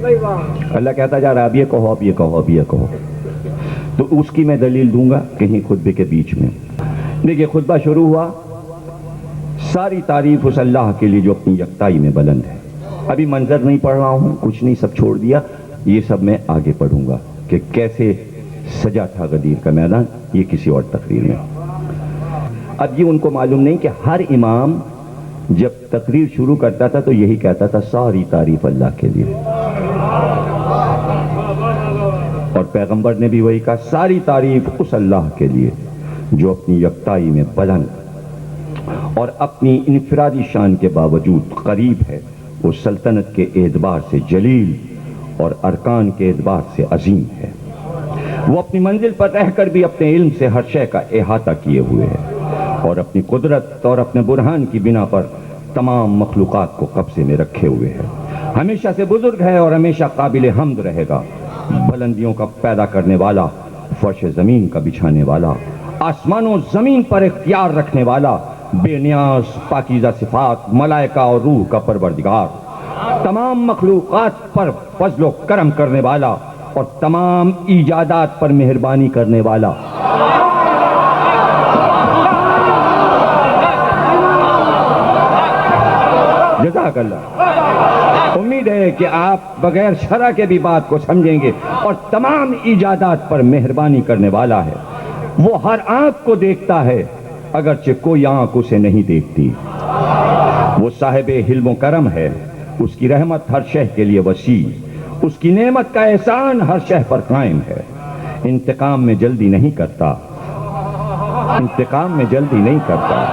اللہ کہتا جا رہا ہے اب یہ کہو اب یہ کہو اب یہ کہو، تو اس کی میں دلیل دوں گا کہیں خطبے کے بیچ میں۔ دیکھیے خطبہ شروع ہوا، ساری تعریف اس اللہ کے لیے جو اپنی یکتائی میں بلند ہے۔ ابھی منظر نہیں پڑھ رہا ہوں، کچھ نہیں، سب چھوڑ دیا، یہ سب میں آگے پڑھوں گا کہ کیسے سجا تھا غدیر کا میدان، یہ کسی اور تقریر میں۔ اب یہ ان کو معلوم نہیں کہ ہر امام جب تقریر شروع کرتا تھا تو یہی کہتا تھا ساری تعریف اللہ کے لیے، اور پیغمبر نے بھی وہی کہا ساری تعریف اس اللہ کے لیے جو اپنی یکتائی میں بلند اور اپنی انفرادی شان کے باوجود قریب ہے، وہ سلطنت کے اعتبار سے جلیل اور ارکان کے اعتبار سے عظیم ہے، وہ اپنی منزل پر رہ کر بھی اپنے علم سے ہر شے کا احاطہ کیے ہوئے ہے، اور اپنی قدرت اور اپنے برہان کی بنا پر تمام مخلوقات کو قبضے میں رکھے ہوئے ہے، ہمیشہ سے بزرگ ہے اور ہمیشہ قابل حمد رہے گا، بلندیوں کا پیدا کرنے والا، فرش زمین کا بچھانے والا، آسمان و زمین پر اختیار رکھنے والا، بے نیاز پاکیزہ صفات، ملائکہ اور روح کا پروردگار، تمام مخلوقات پر فضل و کرم کرنے والا اور تمام ایجادات پر مہربانی کرنے والا۔ جزاک اللہ۔ امید ہے کہ آپ بغیر شرح کے بھی بات کو سمجھیں گے، اور تمام ایجادات پر مہربانی کرنے والا ہے، وہ ہر آنکھ کو دیکھتا ہے اگرچہ کوئی آنکھ اسے نہیں دیکھتی، وہ صاحب حلم و کرم ہے، اس کی رحمت ہر شے کے لیے وسیع، اس کی نعمت کا احسان ہر شے پر قائم ہے، انتقام میں جلدی نہیں کرتا، انتقام میں جلدی نہیں کرتا۔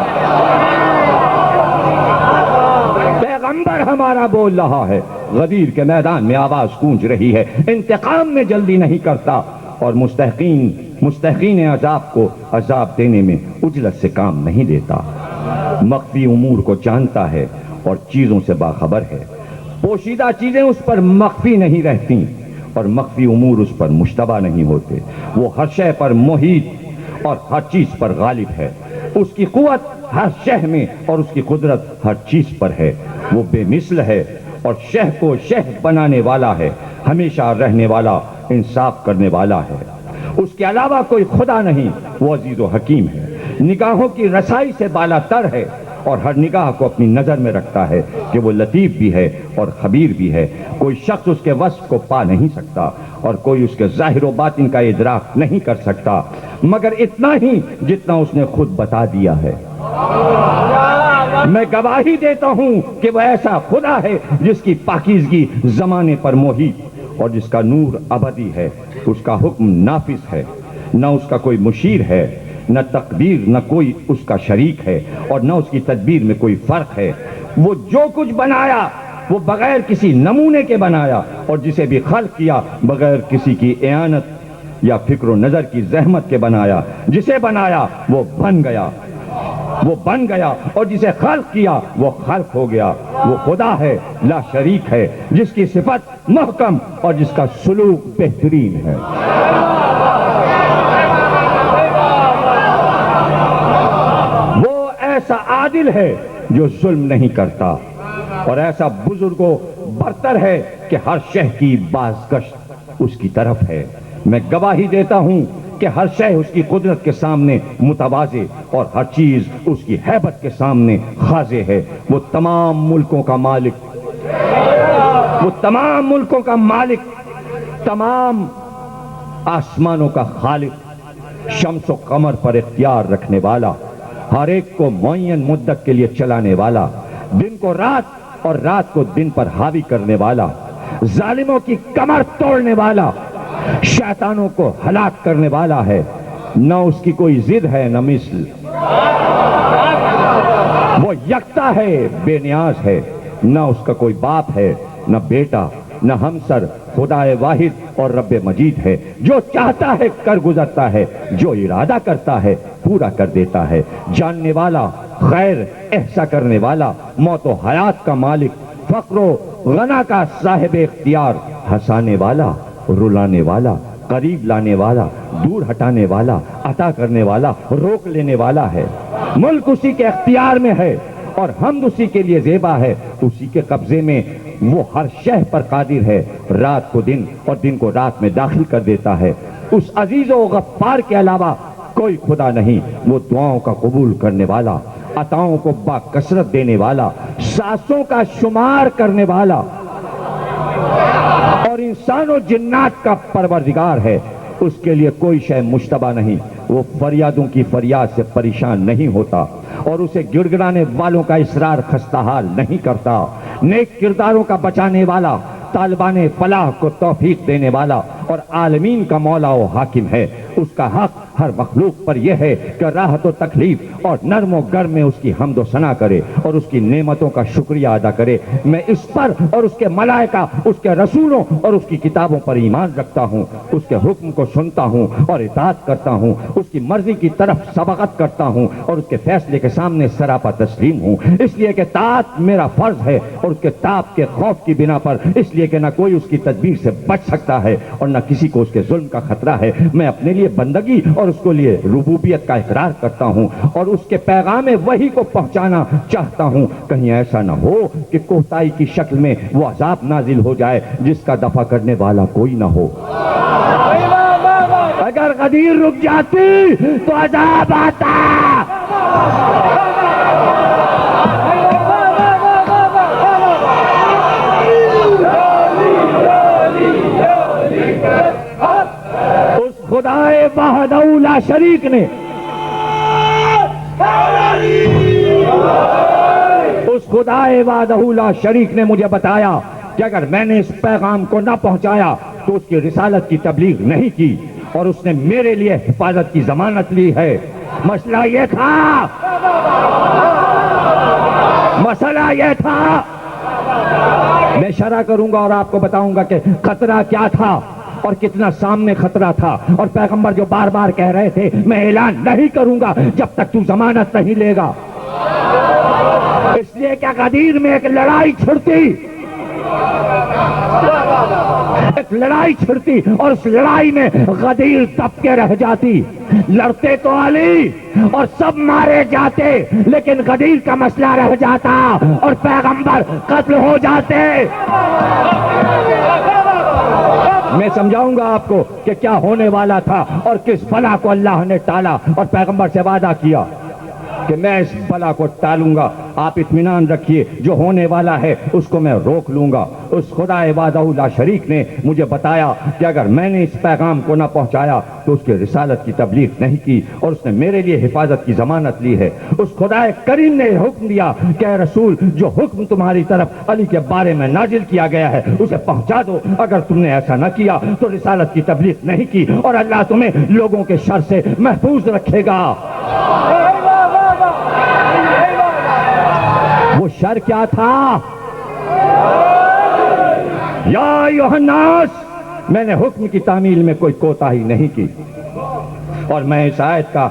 پیغمبر ہمارا بول رہا ہے، غدیر کے میدان میں آواز گونج رہی ہے، انتقام میں جلدی نہیں کرتا، اور مستحقین عذاب کو عذاب دینے میں عجلت سے کام نہیں دیتا، مخفی امور کو جانتا ہے اور چیزوں سے باخبر ہے، پوشیدہ چیزیں اس پر مخفی نہیں رہتی اور مخفی امور اس پر مشتبہ نہیں ہوتے، وہ ہر شے پر محیط اور ہر چیز پر غالب ہے، اس کی قوت ہر شے میں اور اس کی قدرت ہر چیز پر ہے، وہ بے مثل ہے اور شے کو شے بنانے والا ہے، ہمیشہ رہنے والا، انصاف کرنے والا ہے، اس کے علاوہ کوئی خدا نہیں، وہ عزیز و حکیم ہے، نگاہوں کی رسائی سے بالا تر ہے، اور ہر نگاہ کو اپنی نظر میں رکھتا ہے کہ وہ لطیف بھی ہے اور خبیر بھی ہے، کوئی شخص اس کے وصف کو پا نہیں سکتا اور کوئی اس کے ظاہر و باطن کا ادراک نہیں کر سکتا مگر اتنا ہی جتنا اس نے خود بتا دیا ہے۔ میں گواہی دیتا ہوں کہ وہ ایسا خدا ہے جس کی پاکیزگی زمانے پر محیط اور جس کا نور ابدی ہے، اس کا حکم نافذ ہے، نہ اس کا کوئی مشیر ہے، نہ تقدیر، نہ کوئی اس کا شریک ہے، اور نہ اس کی تدبیر میں کوئی فرق ہے، وہ جو کچھ بنایا وہ بغیر کسی نمونے کے بنایا، اور جسے بھی خلق کیا بغیر کسی کی اعانت یا فکر و نظر کی زحمت کے بنایا، جسے بنایا وہ بن گیا، وہ بن گیا، اور جسے خلق کیا وہ خلق ہو گیا، وہ خدا ہے، لا شریک ہے، جس کی صفت محکم اور جس کا سلوک بہترین ہے۔ وہ ایسا عادل ہے جو ظلم نہیں کرتا، اور ایسا بزرگ و برتر ہے کہ ہر شے کی بازگشت اس کی طرف ہے۔ میں گواہی دیتا ہوں کہ ہر شے اس کی قدرت کے سامنے متواضع اور ہر چیز اس کی ہیبت کے سامنے خاضع ہے۔ وہ تمام ملکوں کا مالک، وہ تمام ملکوں کا مالک، تمام آسمانوں کا خالق، شمس و قمر پر اختیار رکھنے والا، ہر ایک کو معین مدت کے لیے چلانے والا، دن کو رات اور رات کو دن پر حاوی کرنے والا، ظالموں کی کمر توڑنے والا، شیطانوں کو ہلاک کرنے والا ہے، نہ اس کی کوئی ضد ہے نہ مثل، وہ یکتا ہے، بے نیاز ہے، نہ اس کا کوئی باپ ہے نہ بیٹا نہ ہمسر، خدا واحد اور رب مجید ہے، جو چاہتا ہے کر گزرتا ہے، جو ارادہ کرتا ہے پورا کر دیتا ہے، جاننے والا، خیر احسا کرنے والا، موت و حیات کا مالک، فقر و غنا کا صاحب اختیار، ہنسانے والا، رلانے والا، قریب لانے والا، دور ہٹانے والا، عطا کرنے والا، روک لینے والا ہے، ملک اسی کے اختیار میں ہے اور حمد اسی کے لیے زیبا ہے، اسی کے قبضے میں وہ ہر شے پر قادر ہے، رات کو دن اور دن کو رات میں داخل کر دیتا ہے۔ اس عزیز و غفار کے علاوہ کوئی خدا نہیں، وہ دعاؤں کا قبول کرنے والا، عطاؤں کو با کثرت دینے والا، سانسوں کا شمار کرنے والا اور انسان و جنات کا پروردگار ہے۔ اس کے لیے کوئی شے مشتبہ نہیں، وہ فریادوں کی فریاد سے پریشان نہیں ہوتا اور اسے گڑ گڑانے والوں کا اصرار خستہ حال نہیں کرتا۔ نیک کرداروں کا بچانے والا، طالبان فلاح کو توفیق دینے والا اور عالمین کا مولا و حاکم ہے۔ اس کا حق ہر مخلوق پر یہ ہے کہ راحت و تکلیف اور نرم و گرم میں اس کی حمد و ثنا کرے اور اس کی نعمتوں کا شکریہ ادا کرے۔ میں اس پر اور اس کے ملائکہ، اس کے رسولوں اور اس کی کتابوں پر ایمان رکھتا ہوں، اس کے حکم کو سنتا ہوں اور اطاعت کرتا ہوں، اس کی مرضی کی طرف سبقت کرتا ہوں اور اس کے فیصلے کے سامنے سراپا تسلیم ہوں، اس لیے کہ طاعت میرا فرض ہے اور اس کے تاب کے خوف کی بنا پر، اس لیے کہ نہ کوئی اس کی تدبیر سے بچ سکتا ہے اور نہ کسی کو اس کے ظلم کا خطرہ ہے۔ میں اپنے لیے بندگی اور اس کو لیے ربوبیت کا اقرار کرتا ہوں اور اس کے پیغام وحی کو پہنچانا چاہتا ہوں۔ کہیں ایسا نہ ہو کہ کوتاہی کی شکل میں وہ عذاب نازل ہو جائے جس کا دفع کرنے والا کوئی نہ ہو۔ اگر غدیر رک جاتی تو عذاب آتا۔ خدائے وحدہ لا شریک نے اس خدائے وحدہ لا شریک نے مجھے بتایا کہ اگر میں نے اس پیغام کو نہ پہنچایا تو اس کی رسالت کی تبلیغ نہیں کی اور اس نے میرے لیے حفاظت کی ضمانت لی ہے۔ مسئلہ یہ تھا میں شرح کروں گا اور آپ کو بتاؤں گا کہ خطرہ کیا تھا اور کتنا سامنے خطرہ تھا، اور پیغمبر جو بار بار کہہ رہے تھے میں اعلان نہیں کروں گا جب تک تو ضمانت نہیں لے گا۔ اس لیے کہ غدیر میں ایک لڑائی چھڑتی اور اس لڑائی میں غدیر دب کے رہ جاتی۔ لڑتے تو علی اور سب مارے جاتے، لیکن غدیر کا مسئلہ رہ جاتا اور پیغمبر قتل ہو جاتے۔ میں سمجھاؤں گا آپ کو کہ کیا ہونے والا تھا اور کس بلا کو اللہ نے ٹالا، اور پیغمبر سے وعدہ کیا کہ میں اس بلا کو ٹالوں گا۔ آپ اطمینان رکھیے، جو ہونے والا ہے اس کو میں روک لوں گا۔ اس خدا وحدہ لا شریک نے مجھے بتایا کہ اگر میں نے اس پیغام کو نہ پہنچایا تو اس کی رسالت کی تبلیغ نہیں کی اور اس نے میرے لیے حفاظت کی ضمانت لی ہے۔ اس خدا کریم نے حکم دیا کہ اے رسول، جو حکم تمہاری طرف علی کے بارے میں نازل کیا گیا ہے اسے پہنچا دو۔ اگر تم نے ایسا نہ کیا تو رسالت کی تبلیغ نہیں کی اور اللہ تمہیں لوگوں کے شر سے محفوظ رکھے گا۔ وہ شر کیا تھا؟ یا ایھا الناس، میں نے حکم کی تعمیل میں کوئی کوتاہی نہیں کی، اور میں اس آیت کا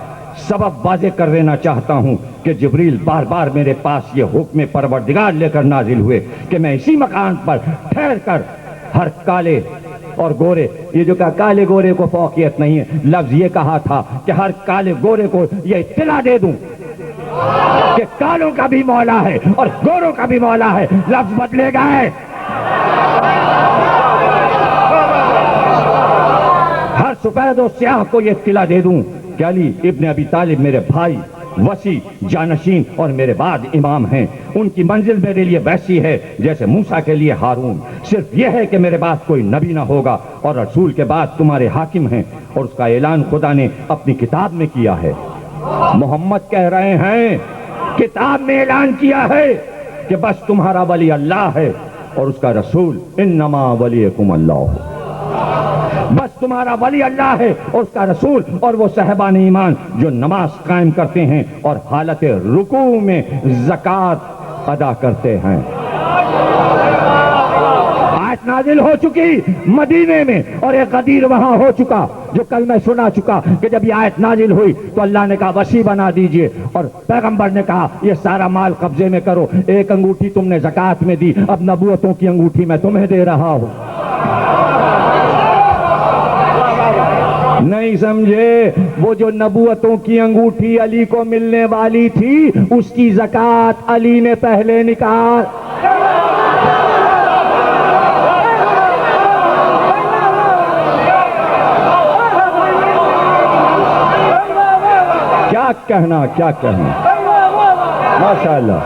سبب واضح کر دینا چاہتا ہوں کہ جبریل بار بار میرے پاس یہ حکم پروردگار لے کر نازل ہوئے کہ میں اسی مکان پر ٹھہر کر ہر کالے اور گورے، یہ جو کہا کالے گورے کو فوقیت نہیں ہے، لفظ یہ کہا تھا کہ ہر کالے گورے کو یہ اطلاع دے دوں کہ کالوں کا بھی مولا ہے اور گوروں کا بھی مولا ہے۔ لفظ بدلے گئے، ہر سفید و سیاہ کو یہ اطلاع دے دوں کہ علی ابن ابی طالب میرے بھائی، وسیع، جانشین اور میرے بعد امام ہیں۔ ان کی منزل میرے لیے ویسی ہے جیسے موسیٰ کے لیے ہارون۔ صرف یہ ہے کہ میرے بعد کوئی نبی نہ ہوگا اور رسول کے بعد تمہارے حاکم ہیں، اور اس کا اعلان خدا نے اپنی کتاب میں کیا ہے۔ محمد کہہ رہے ہیں کتاب میں اعلان کیا ہے کہ بس تمہارا ولی اللہ ہے اور اس کا رسول، انما ولیکم اللہ، بس تمہارا ولی اللہ ہے اور اس کا رسول اور وہ صاحبان ایمان جو نماز قائم کرتے ہیں اور حالت رکوع میں زکوٰۃ ادا کرتے ہیں۔ آیت نازل ہو چکی مدینے میں اور ایک غدیر وہاں ہو چکا، جو کل میں سنا چکا کہ جب یہ آیت نازل ہوئی تو اللہ نے کہا وسیع بنا دیجئے، اور پیغمبر نے کہا یہ سارا مال قبضے میں کرو۔ ایک انگوٹھی تم نے زکوٰۃ میں دی، اب نبوتوں کی انگوٹھی میں تمہیں دے رہا ہوں۔ نہیں سمجھے؟ وہ جو نبوتوں کی انگوٹھی علی کو ملنے والی تھی اس کی زکوٰۃ علی نے پہلے نکال، کہنا کیا کہنا، ماشاء اللہ۔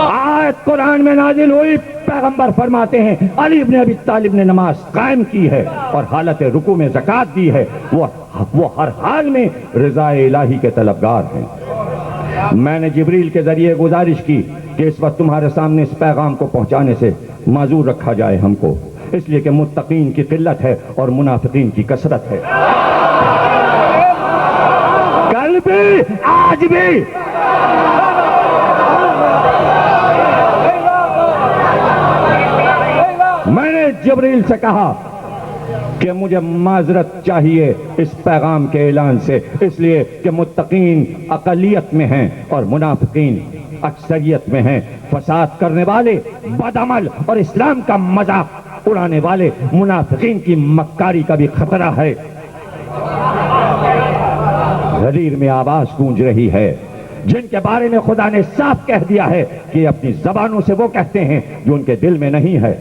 آیت قرآن میں نازل ہوئی، پیغمبر فرماتے ہیں علی ابن ابی طالب نے نماز قائم کی ہے اور حالت رکوع میں زکوٰۃ دی ہے، وہ ہر حال میں رضا الہی کے طلبگار ہیں۔ میں نے جبریل کے ذریعے گزارش کی کہ اس وقت تمہارے سامنے اس پیغام کو پہنچانے سے معذور رکھا جائے ہم کو، اس لیے کہ متقین کی قلت ہے اور منافقین کی کثرت ہے۔ کل بھی آج بھی میں نے جبریل سے کہا کہ مجھے معذرت چاہیے اس پیغام کے اعلان سے، اس لیے کہ متقین اقلیت میں ہیں اور منافقین اکثریت میں ہیں۔ فساد کرنے والے، بدعمل اور اسلام کا مذاق اڑانے والے منافقین کی مکاری کا بھی خطرہ ہے۔ غدیر میں آواز گونج رہی ہے جن کے بارے میں خدا نے صاف کہہ دیا ہے کہ اپنی زبانوں سے وہ کہتے ہیں جو ان کے دل میں نہیں ہے،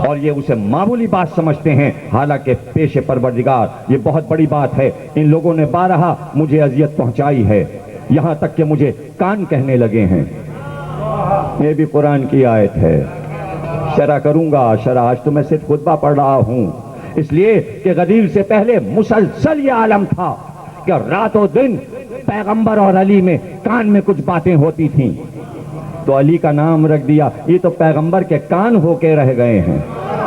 اور یہ اسے معمولی بات سمجھتے ہیں، حالانکہ پیش پروردگار یہ بہت بڑی بات ہے۔ ان لوگوں نے بارہا مجھے اذیت پہنچائی ہے، یہاں تک کہ مجھے کان کہنے لگے ہیں۔ یہ بھی قرآن کی آیت ہے، شرح کروں گا شرح، آج تو میں صرف خطبہ پڑھ رہا ہوں، اس لیے کہ غدیر سے پہلے مسلسل یہ عالم تھا کہ رات و دن پیغمبر اور علی میں کان میں کچھ باتیں ہوتی تھیں، تو علی کا نام رکھ دیا، یہ تو پیغمبر کے کان ہو کے رہ گئے ہیں۔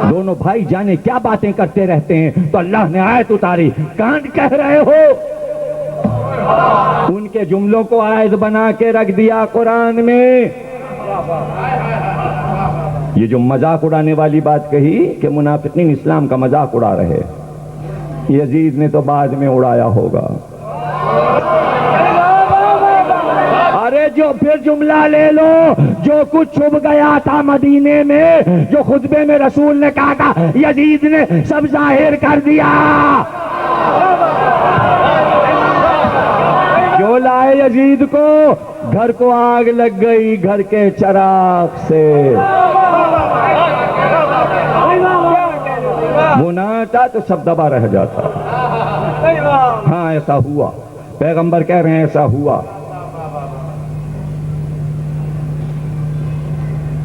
دونوں بھائی جانے کیا باتیں کرتے رہتے ہیں، تو اللہ نے آیت اتاری، کان کہہ رہے ہو، ان کے جملوں کو آیت بنا کے رکھ دیا قرآن میں۔ یہ جو مذاق اڑانے والی بات کہی کہ منافقین اسلام کا مذاق اڑا رہے، یزید نے تو بعد میں اڑایا ہوگا۔ ارے جو پھر جملہ لے لو، جو کچھ چھپ گیا تھا مدینے میں، جو خطبے میں رسول نے کہا تھا، یزید نے سب ظاہر کر دیا۔ جو لائے یزید کو، گھر کو آگ لگ گئی گھر کے چراغ سے۔ وہ نہ آتا تو سب دبا رہ جاتا۔ ہاں ایسا ہوا، پیغمبر کہہ رہے ہیں ایسا ہوا۔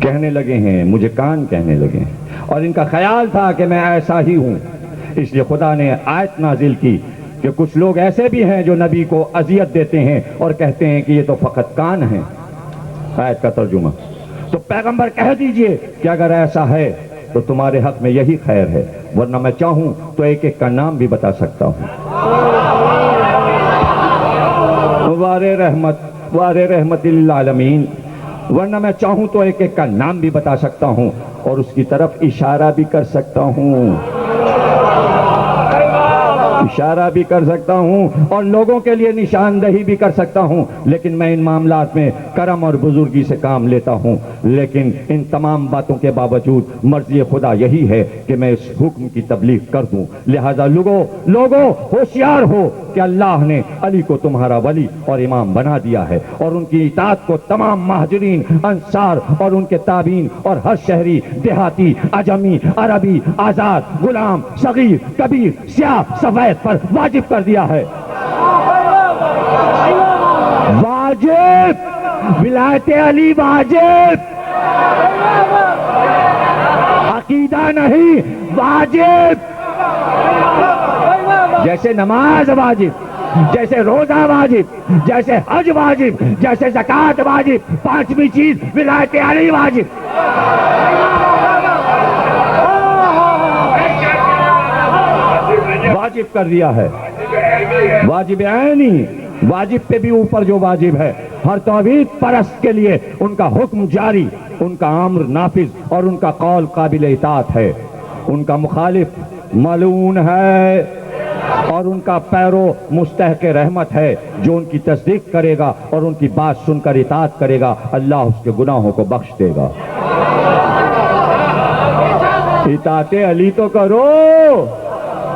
کہنے لگے ہیں، مجھے کان کہنے لگے ہیں، اور ان کا خیال تھا کہ میں ایسا ہی ہوں، اس لیے خدا نے آیت نازل کی کہ کچھ لوگ ایسے بھی ہیں جو نبی کو اذیت دیتے ہیں اور کہتے ہیں کہ یہ تو فقط کان ہیں۔ آیت کا ترجمہ، تو پیغمبر کہہ دیجئے کہ اگر ایسا ہے تو تمہارے حق میں یہی خیر ہے، ورنہ میں چاہوں تو ایک ایک کا نام بھی بتا سکتا ہوں۔ وار رحمت للعالمین، ورنہ میں چاہوں تو ایک ایک کا نام بھی بتا سکتا ہوں اور اس کی طرف اشارہ بھی کر سکتا ہوں، اشارہ بھی کر سکتا ہوں اور لوگوں کے لیے نشاندہی بھی کر سکتا ہوں، لیکن میں ان معاملات میں کرم اور بزرگی سے کام لیتا ہوں۔ لیکن ان تمام باتوں کے باوجود مرضی خدا یہی ہے کہ میں اس حکم کی تبلیغ کر دوں۔ لہذا لوگوں ہوشیار ہو کہ اللہ نے علی کو تمہارا ولی اور امام بنا دیا ہے، اور ان کی اطاعت کو تمام مہاجرین، انصار اور ان کے تابعین اور ہر شہری، دیہاتی، عجمی، عربی، آزاد، غلام، صغیر، کبیر، سیاہ، سفید پر واجب کر دیا ہے۔ واجب، ولایت علی واجب، عقیدہ نہیں، واجب۔ جیسے نماز واجب، جیسے روزہ واجب، جیسے حج واجب، جیسے زکوٰۃ واجب، پانچویں چیز ولایت علی واجب۔ واجب کر دیا ہے، واجب عینی، واجب پہ بھی اوپر جو واجب ہے، ہر توحید پرست کے لیے ان کا حکم جاری، ان کا امر نافذ اور ان کا قول قابل اطاعت ہے۔ ان کا مخالف ملعون ہے اور ان کا پیرو مستحق رحمت ہے۔ جو ان کی تصدیق کرے گا اور ان کی بات سن کر اطاعت کرے گا، اللہ اس کے گناہوں کو بخش دے گا۔ اطاعت علی تو کرو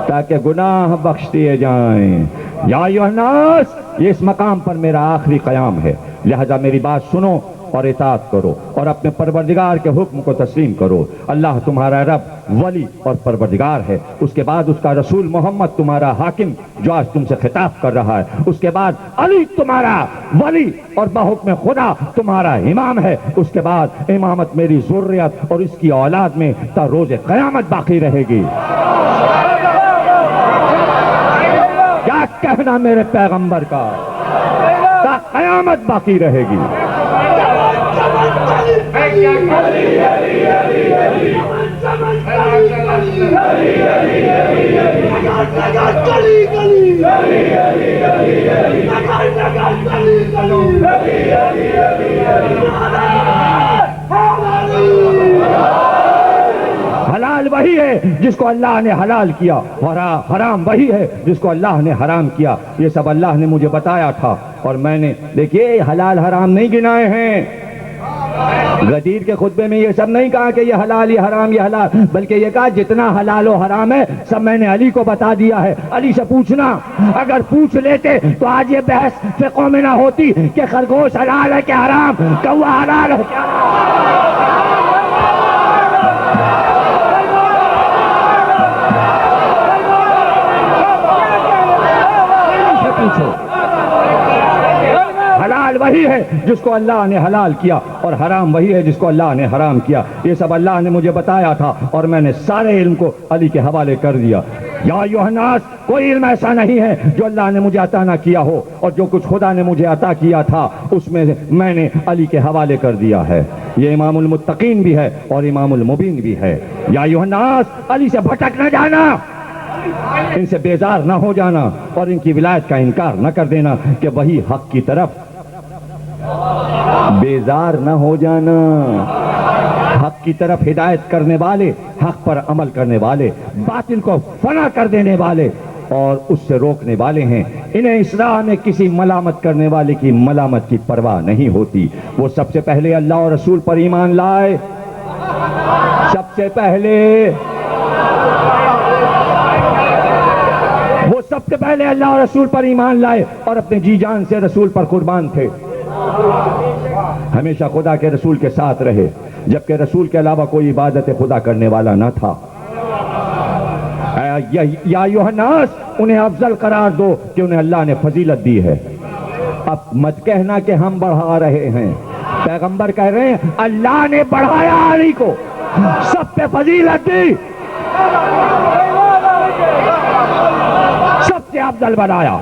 تاکہ گناہ بخش دیے جائیں۔ یا ایھا الناس، یہ اس مقام پر میرا آخری قیام ہے، لہذا میری بات سنو اور اطاعت کرو اور اپنے پروردگار کے حکم کو تسلیم کرو۔ اللہ تمہارا رب ولی اور پروردگار ہے، اس کے بعد اس کا رسول محمد تمہارا حاکم جو آج تم سے خطاب کر رہا ہے، اس کے بعد علی تمہارا ولی اور بحکم خدا تمہارا امام ہے، اس کے بعد امامت میری ذریت اور اس کی اولاد میں تا روز قیامت باقی رہے گی۔ کیا کہنا میرے پیغمبر کا، تا قیامت باقی رہے گی۔ حلال وہی ہے جس کو اللہ نے حلال کیا، اور حرام وہی ہے جس کو اللہ نے حرام کیا۔ یہ سب اللہ نے مجھے بتایا تھا، اور میں نے دیکھیے حلال حرام نہیں گنائے ہیں۔ غدیر کے خطبے میں یہ سب نہیں کہا کہ یہ حلال یہ حرام یہ حلال، بلکہ یہ کہا جتنا حلال و حرام ہے سب میں نے علی کو بتا دیا ہے۔ علی سے پوچھنا، اگر پوچھ لیتے تو آج یہ بحث فقہ میں نہ ہوتی کہ خرگوش حلال ہے کہ حرام، کوا حلال ہے کہ حلال وہی ہے جس کو اللہ نے حلال کیا، اور حرام وہی ہے جس کو اللہ نے حرام کیا۔ یہ سب اللہ نے مجھے بتایا تھا، اور میں نے سارے علم کو علی کے حوالے کر دیا۔ یا ایھا الناس، کوئی علم ایسا نہیں ہے جو اللہ نے مجھے عطا نہ کیا ہو، اور جو کچھ خدا نے مجھے عطا کیا تھا اس میں میں نے علی کے حوالے کر دیا ہے۔ یہ امام المتقین بھی ہے اور امام المبین بھی ہے۔ یا ایھا الناس، علی سے بھٹک نہ جانا، ان سے بیزار نہ ہو جانا، اور ان کی ولایت کا انکار نہ کر دینا کہ وہی حق کی طرف بیزار نہ ہو جانا۔ حق کی طرف ہدایت کرنے والے، حق پر عمل کرنے والے، باطل کو فنا کر دینے والے اور اس سے روکنے والے ہیں۔ انہیں اصلاح میں کسی ملامت کرنے والے کی ملامت کی پرواہ نہیں ہوتی۔ وہ سب سے پہلے اللہ اور رسول پر ایمان لائے، سب سے پہلے وہ سب سے پہلے اللہ اور رسول پر ایمان لائے اور اپنے جی جان سے رسول پر قربان تھے۔ ہمیشہ خدا کے رسول کے ساتھ رہے، جبکہ رسول کے علاوہ کوئی عبادت خدا کرنے والا نہ تھا۔ یا ایھا الناس، انہیں افضل قرار دو کہ انہیں اللہ نے فضیلت دی ہے۔ اب مت کہنا کہ ہم بڑھا رہے ہیں، پیغمبر کہہ رہے ہیں اللہ نے بڑھایا علی کو، سب پہ فضیلت دی، سب سے افضل بنایا۔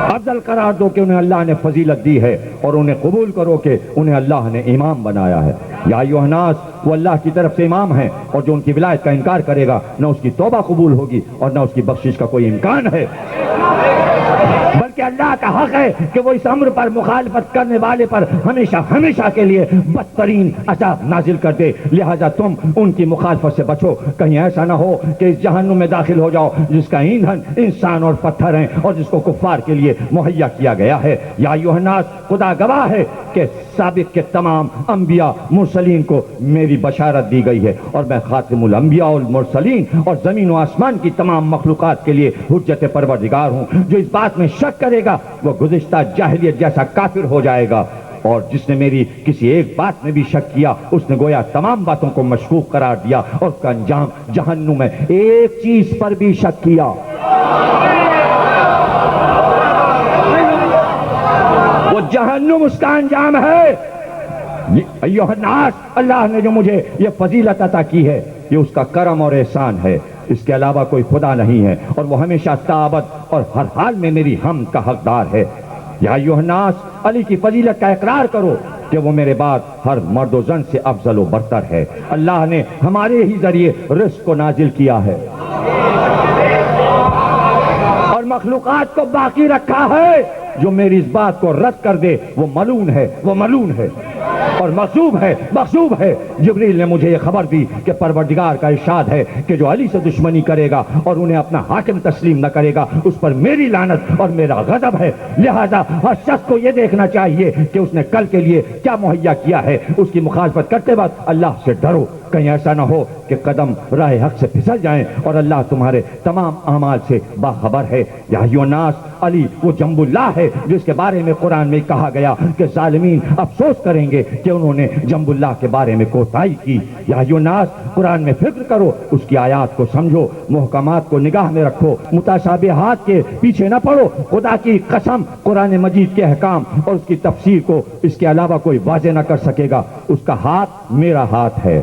افضل قرار دو کہ انہیں اللہ نے فضیلت دی ہے، اور انہیں قبول کرو کہ انہیں اللہ نے امام بنایا ہے۔ یا ایھا الناس، وہ اللہ کی طرف سے امام ہیں، اور جو ان کی ولایت کا انکار کرے گا نہ اس کی توبہ قبول ہوگی اور نہ اس کی بخشش کا کوئی امکان ہے، بلکہ اللہ کا حق ہے کہ وہ اس امر پر مخالفت کرنے والے پر ہمیشہ ہمیشہ کے لیے بدترین عذاب نازل کر دے۔ لہذا تم ان کی مخالفت سے بچو، کہیں ایسا نہ ہو کہ اس جہنم میں داخل ہو جاؤ جس کا ایندھن انسان اور پتھر ہیں، اور جس کو کفار کے لیے مہیا کیا گیا ہے۔ یا ایھا الناس، خدا گواہ ہے کہ سابق کے تمام انبیاء مرسلین کو میری بشارت دی گئی ہے، اور میں خاتم الانبیاء والمرسلین اور زمین و آسمان کی تمام مخلوقات کے لیے حجت پروردگار ہوں۔ جو اس بات میں شک کرے گا وہ گزشتہ جاہلیت جیسا کافر ہو جائے گا، اور جس نے میری کسی ایک بات میں بھی شک کیا اس نے گویا تمام باتوں کو مشکوک قرار دیا، اور اس کا انجام جہنم ہے۔ ایک چیز پر بھی شک کیا، وہ جہنم اس کا انجام ہے۔ ایھا الناس، اللہ نے جو مجھے یہ فضیلت عطا کی ہے یہ اس کا کرم اور احسان ہے، اس کے علاوہ کوئی خدا نہیں ہے، اور وہ ہمیشہ تابد اور ہر حال میں میری حمد کا حقدار ہے۔ یا ایھا الناس، علی کی فضیلت کا اقرار کرو کہ وہ میرے بعد ہر مرد و زن سے افضل و برتر ہے۔ اللہ نے ہمارے ہی ذریعے رزق کو نازل کیا ہے اور مخلوقات کو باقی رکھا ہے۔ جو میری اس بات کو رد کر دے وہ ملعون ہے، وہ ملعون ہے اور مغضوب ہے، مغضوب ہے۔ جبریل نے مجھے یہ خبر دی کہ پروردگار کا ارشاد ہے کہ جو علی سے دشمنی کرے گا اور انہیں اپنا حاکم تسلیم نہ کرے گا اس پر میری لعنت اور میرا غضب ہے۔ لہذا ہر شخص کو یہ دیکھنا چاہیے کہ اس نے کل کے لیے کیا مہیا کیا ہے، اس کی مخالفت کرتے وقت اللہ سے ڈرو۔ کہیں ایسا نہ ہو کہ قدم راہ حق سے پھسل جائیں اور اللہ تمہارے تمام اعمال سے باخبر ہے۔ یا ایھا الناس، علی وہ جنب اللہ ہے جس کے بارے میں قرآن میں کہا گیا کہ ظالمین افسوس کریں گے کہ انہوں نے جنب اللہ کے بارے میں کوتاہی کی۔ یا ایھا الناس، قرآن میں فکر کرو، اس کی آیات کو سمجھو، محکمات کو نگاہ میں رکھو، متشابہات کے پیچھے نہ پڑو۔ خدا کی قسم، قرآن مجید کے احکام اور اس کی تفسیر کو اس کے علاوہ کوئی واضح نہ کر سکے گا۔ اس کا ہاتھ میرا ہاتھ ہے،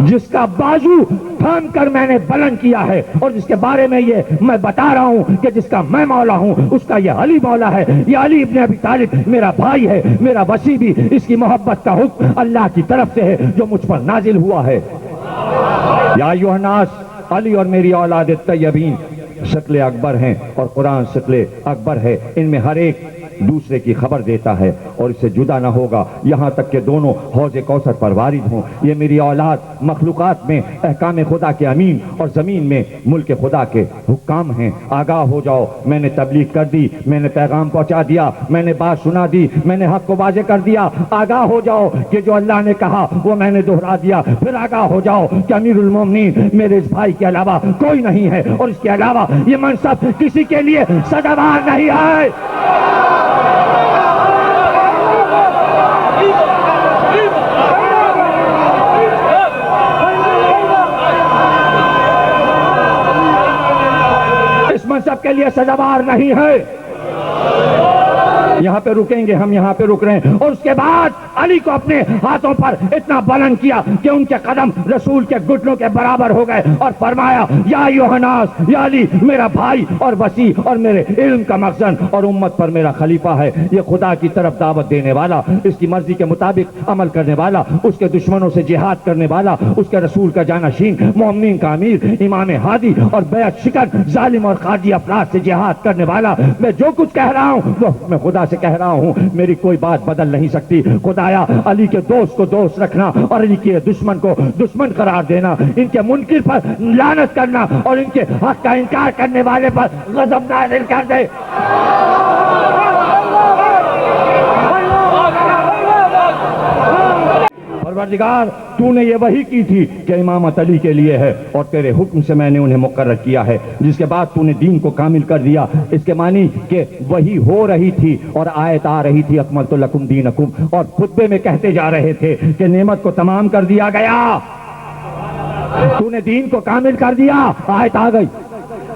جس کا بازو تھام کر میں نے بلند کیا ہے، اور جس کے بارے میں یہ میں بتا رہا ہوں کہ جس کا میں مولا ہوں، اس کا یہ علی مولا ہے۔ یہ علی ابن ابی طالب میرا بھائی ہے، میرا وصی بھی۔ اس کی محبت کا حکم اللہ کی طرف سے ہے جو مجھ پر نازل ہوا ہے۔ یا ایھا الناس، علی اور میری اولاد طیبین شکل اکبر ہیں، اور قرآن شکل اکبر ہے۔ ان میں ہر ایک دوسرے کی خبر دیتا ہے اور اس سے جدا نہ ہوگا یہاں تک کہ دونوں حوض کوثر پر وارد ہوں۔ یہ میری اولاد مخلوقات میں احکام خدا کے امین اور زمین میں ملک خدا کے حکام ہیں۔ آگاہ ہو جاؤ، میں نے تبلیغ کر دی، میں نے پیغام پہنچا دیا، میں نے بات سنا دی، میں نے حق کو واضح کر دیا۔ آگاہ ہو جاؤ کہ جو اللہ نے کہا وہ میں نے دہرا دیا۔ پھر آگاہ ہو جاؤ کہ امیر المومنین میرے اس بھائی کے علاوہ کوئی نہیں ہے، اور اس کے علاوہ یہ منصب کسی کے لیے سزاوار نہیں ہے۔ منصب کے لیے سزاوار نہیں ہے۔ یہاں پہ رکیں گے، ہم یہاں پہ رک رہے ہیں۔ اور اس کے بعد علی کو اپنے ہاتھوں پر اتنا بلند کیا کہ ان کے قدم رسول کے گھٹنوں کے برابر ہو گئے، اور فرمایا یا ایھا الناس، یا علی میرا بھائی اور وصی اور میرے علم کا مخزن اور امت پر میرا خلیفہ ہے۔ یہ خدا کی طرف دعوت دینے والا، اس کی مرضی کے مطابق عمل کرنے والا، اس کے دشمنوں سے جہاد کرنے والا، اس کے رسول کا جانشین، مومنین کا امیر، امام ہادی اور بیعت شکن ظالم اور خارجی افراد سے جہاد کرنے والا۔ میں جو کچھ کہہ رہا ہوں وہ میں خدا سے کہہ رہا ہوں، میری کوئی بات بدل نہیں سکتی۔ خدایا علی کے دوست کو دوست رکھنا اور علی کے دشمن کو دشمن قرار دینا، ان کے منکر پر لعنت کرنا اور ان کے حق کا انکار کرنے والے پر غضب نازل کر دے۔ پروردگار، تو نے یہ وحی کی تھی کہ امامت علی کے لیے ہے، اور تیرے حکم سے میں نے انہیں مقرر کیا ہے، جس کے بعد تو نے دین کو کامل کر دیا۔ اس کے معنی کہ وحی ہو رہی تھی اور آیت آ رہی تھی، اکملت لکم دینکم، اور خطبے میں کہتے جا رہے تھے کہ نعمت کو تمام کر دیا گیا، تو نے دین کو کامل کر دیا، آیت آ گئی۔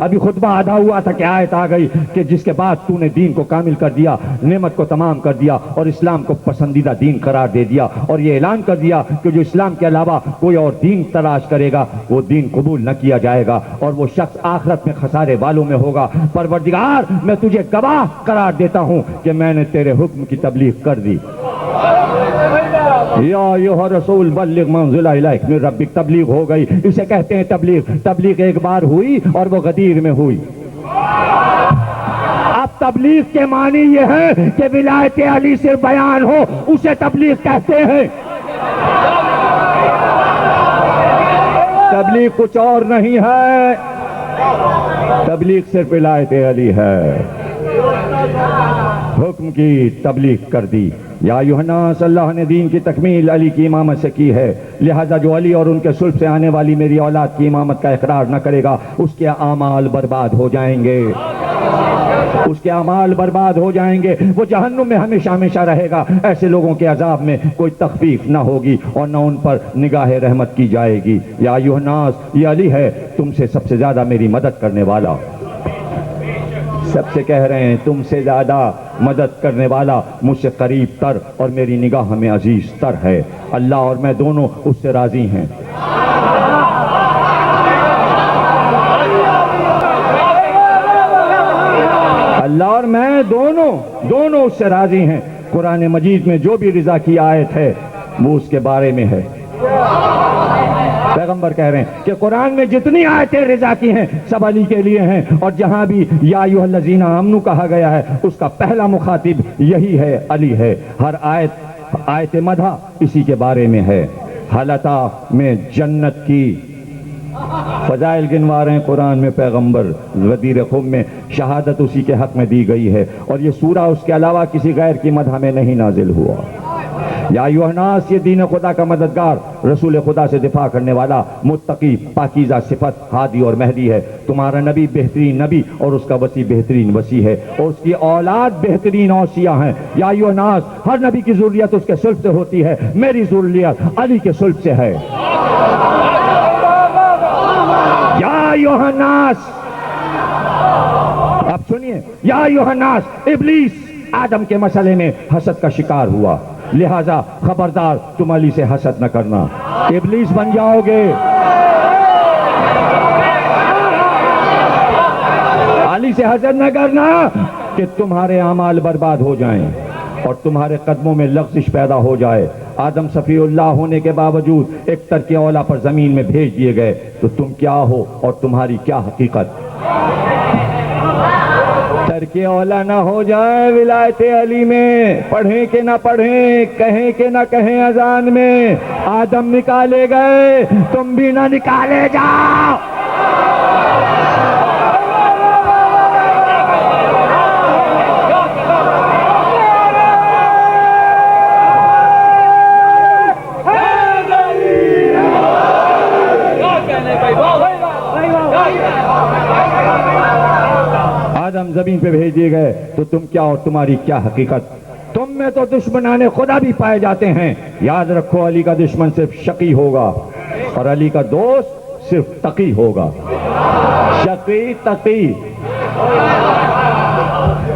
ابھی خطبہ آدھا ہوا تھا کہ آیت آ گئی کہ جس کے بعد تو نے دین کو کامل کر دیا، نعمت کو تمام کر دیا، اور اسلام کو پسندیدہ دین قرار دے دیا، اور یہ اعلان کر دیا کہ جو اسلام کے علاوہ کوئی اور دین تلاش کرے گا وہ دین قبول نہ کیا جائے گا، اور وہ شخص آخرت میں خسارے والوں میں ہوگا۔ پروردگار، میں تجھے گواہ قرار دیتا ہوں کہ میں نے تیرے حکم کی تبلیغ کر دی۔ یا ایھا الرسول بلغ ما انزل الیک من ربک، تبلیغ ہو گئی، اسے کہتے ہیں تبلیغ۔ تبلیغ ایک بار ہوئی اور وہ غدیر میں ہوئی۔ اب تبلیغ کے معنی یہ ہے کہ ولایت علی صرف بیان ہو، اسے تبلیغ کہتے ہیں۔ تبلیغ کچھ اور نہیں ہے، تبلیغ صرف ولایت علی ہے۔ حکم کی تبلیغ کر دی۔ یا ایھا الناس، اللہ نے دین کی تکمیل علی کی امامت سے کی ہے، لہذا جو علی اور ان کے صلب سے آنے والی میری اولاد کی امامت کا اقرار نہ کرے گا، اس کے اعمال برباد ہو جائیں گے، اس کے اعمال برباد ہو جائیں گے، وہ جہنم میں ہمیشہ ہمیشہ رہے گا۔ ایسے لوگوں کے عذاب میں کوئی تخفیف نہ ہوگی اور نہ ان پر نگاہ رحمت کی جائے گی۔ یا ایھا الناس، یہ علی ہے تم سے سب سے زیادہ میری مدد کرنے والا، سب سے کہہ رہے ہیں تم سے زیادہ مدد کرنے والا، مجھ سے قریب تر اور میری نگاہ میں عزیز تر ہے۔ اللہ اور میں دونوں اس سے راضی ہیں۔ اللہ اور میں دونوں اس سے راضی ہیں۔ قرآن مجید میں جو بھی رضا کی آیت ہے وہ اس کے بارے میں ہے۔ پیغمبر کہہ رہے ہیں کہ قرآن میں جتنی آیتیں رضا کی ہیں سب علی کے لیے ہیں، اور جہاں بھی یا ایھا الذین آمنوا کہا گیا ہے اس کا پہلا مخاطب یہی ہے، علی ہے۔ ہر آیت مدح اسی کے بارے میں ہے۔ حالتا میں جنت کی فضائل گنوا رہے ہیں قرآن میں پیغمبر، غدیر خم میں شہادت اسی کے حق میں دی گئی ہے، اور یہ سورہ اس کے علاوہ کسی غیر کی مدح میں نہیں نازل ہوا۔ یا ایھا الناس، یہ دین خدا کا مددگار، رسول خدا سے دفاع کرنے والا، متقی، پاکیزہ صفت، ہادی اور مہدی ہے۔ تمہارا نبی بہترین نبی اور اس کا وصی بہترین وصی ہے، اور اس کی اولاد بہترین اوصیاء ہیں۔ یا ایھا الناس، ہر نبی کی ذریت اس کے صلب سے ہوتی ہے، میری ذریت علی کے صلب سے ہے۔ یا ایھا الناس، اب سنیے، یا ایھا الناس، ابلیس آدم کے مسئلے میں حسد کا شکار ہوا، لہذا خبردار تم علی سے حسد نہ کرنا، ابلیس بن جاؤ گے۔ علی سے حسد نہ کرنا کہ تمہارے اعمال برباد ہو جائیں اور تمہارے قدموں میں لغزش پیدا ہو جائے۔ آدم صفی اللہ ہونے کے باوجود ایک ترک اولا پر زمین میں بھیج دیے گئے، تو تم کیا ہو اور تمہاری کیا حقیقت؟ ترک اولا نہ ہو جائے ولایت علی میں، پڑھیں کہ نہ پڑھیں، کہیں کہ نہ کہیں اذان میں، آدم نکالے گئے تم بھی نہ نکالے جاؤ۔ آدم زمین پہ بھیج دیے گئے تو تم کیا اور تمہاری کیا حقیقت؟ تم میں تو دشمنان خدا بھی پائے جاتے ہیں۔ یاد رکھو، علی کا دشمن صرف شقی ہوگا اور علی کا دوست صرف تقی ہوگا۔ شقی تقی،